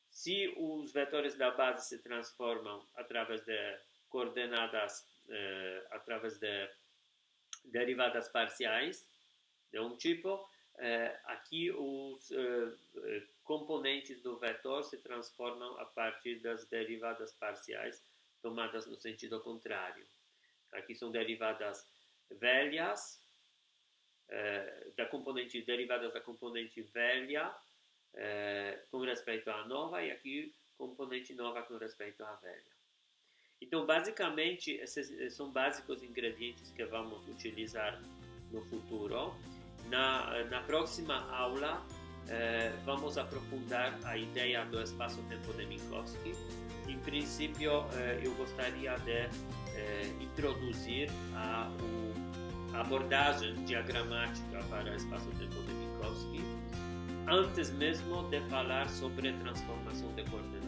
se os vetores da base se transformam através de coordenadas, através de derivadas parciais de um tipo, aqui os componentes do vetor se transformam a partir das derivadas parciais tomadas no sentido contrário. Aqui são derivadas velhas, derivadas da componente velha com respeito à nova, e aqui componente nova com respeito à velha. Então, basicamente, esses são básicos ingredientes que vamos utilizar no futuro. Na próxima aula, vamos aprofundar a ideia do espaço-tempo de Minkowski. Em princípio, eu gostaria de introduzir a abordagem diagramática para o espaço-tempo de Minkowski, antes mesmo de falar sobre transformação de coordenadas.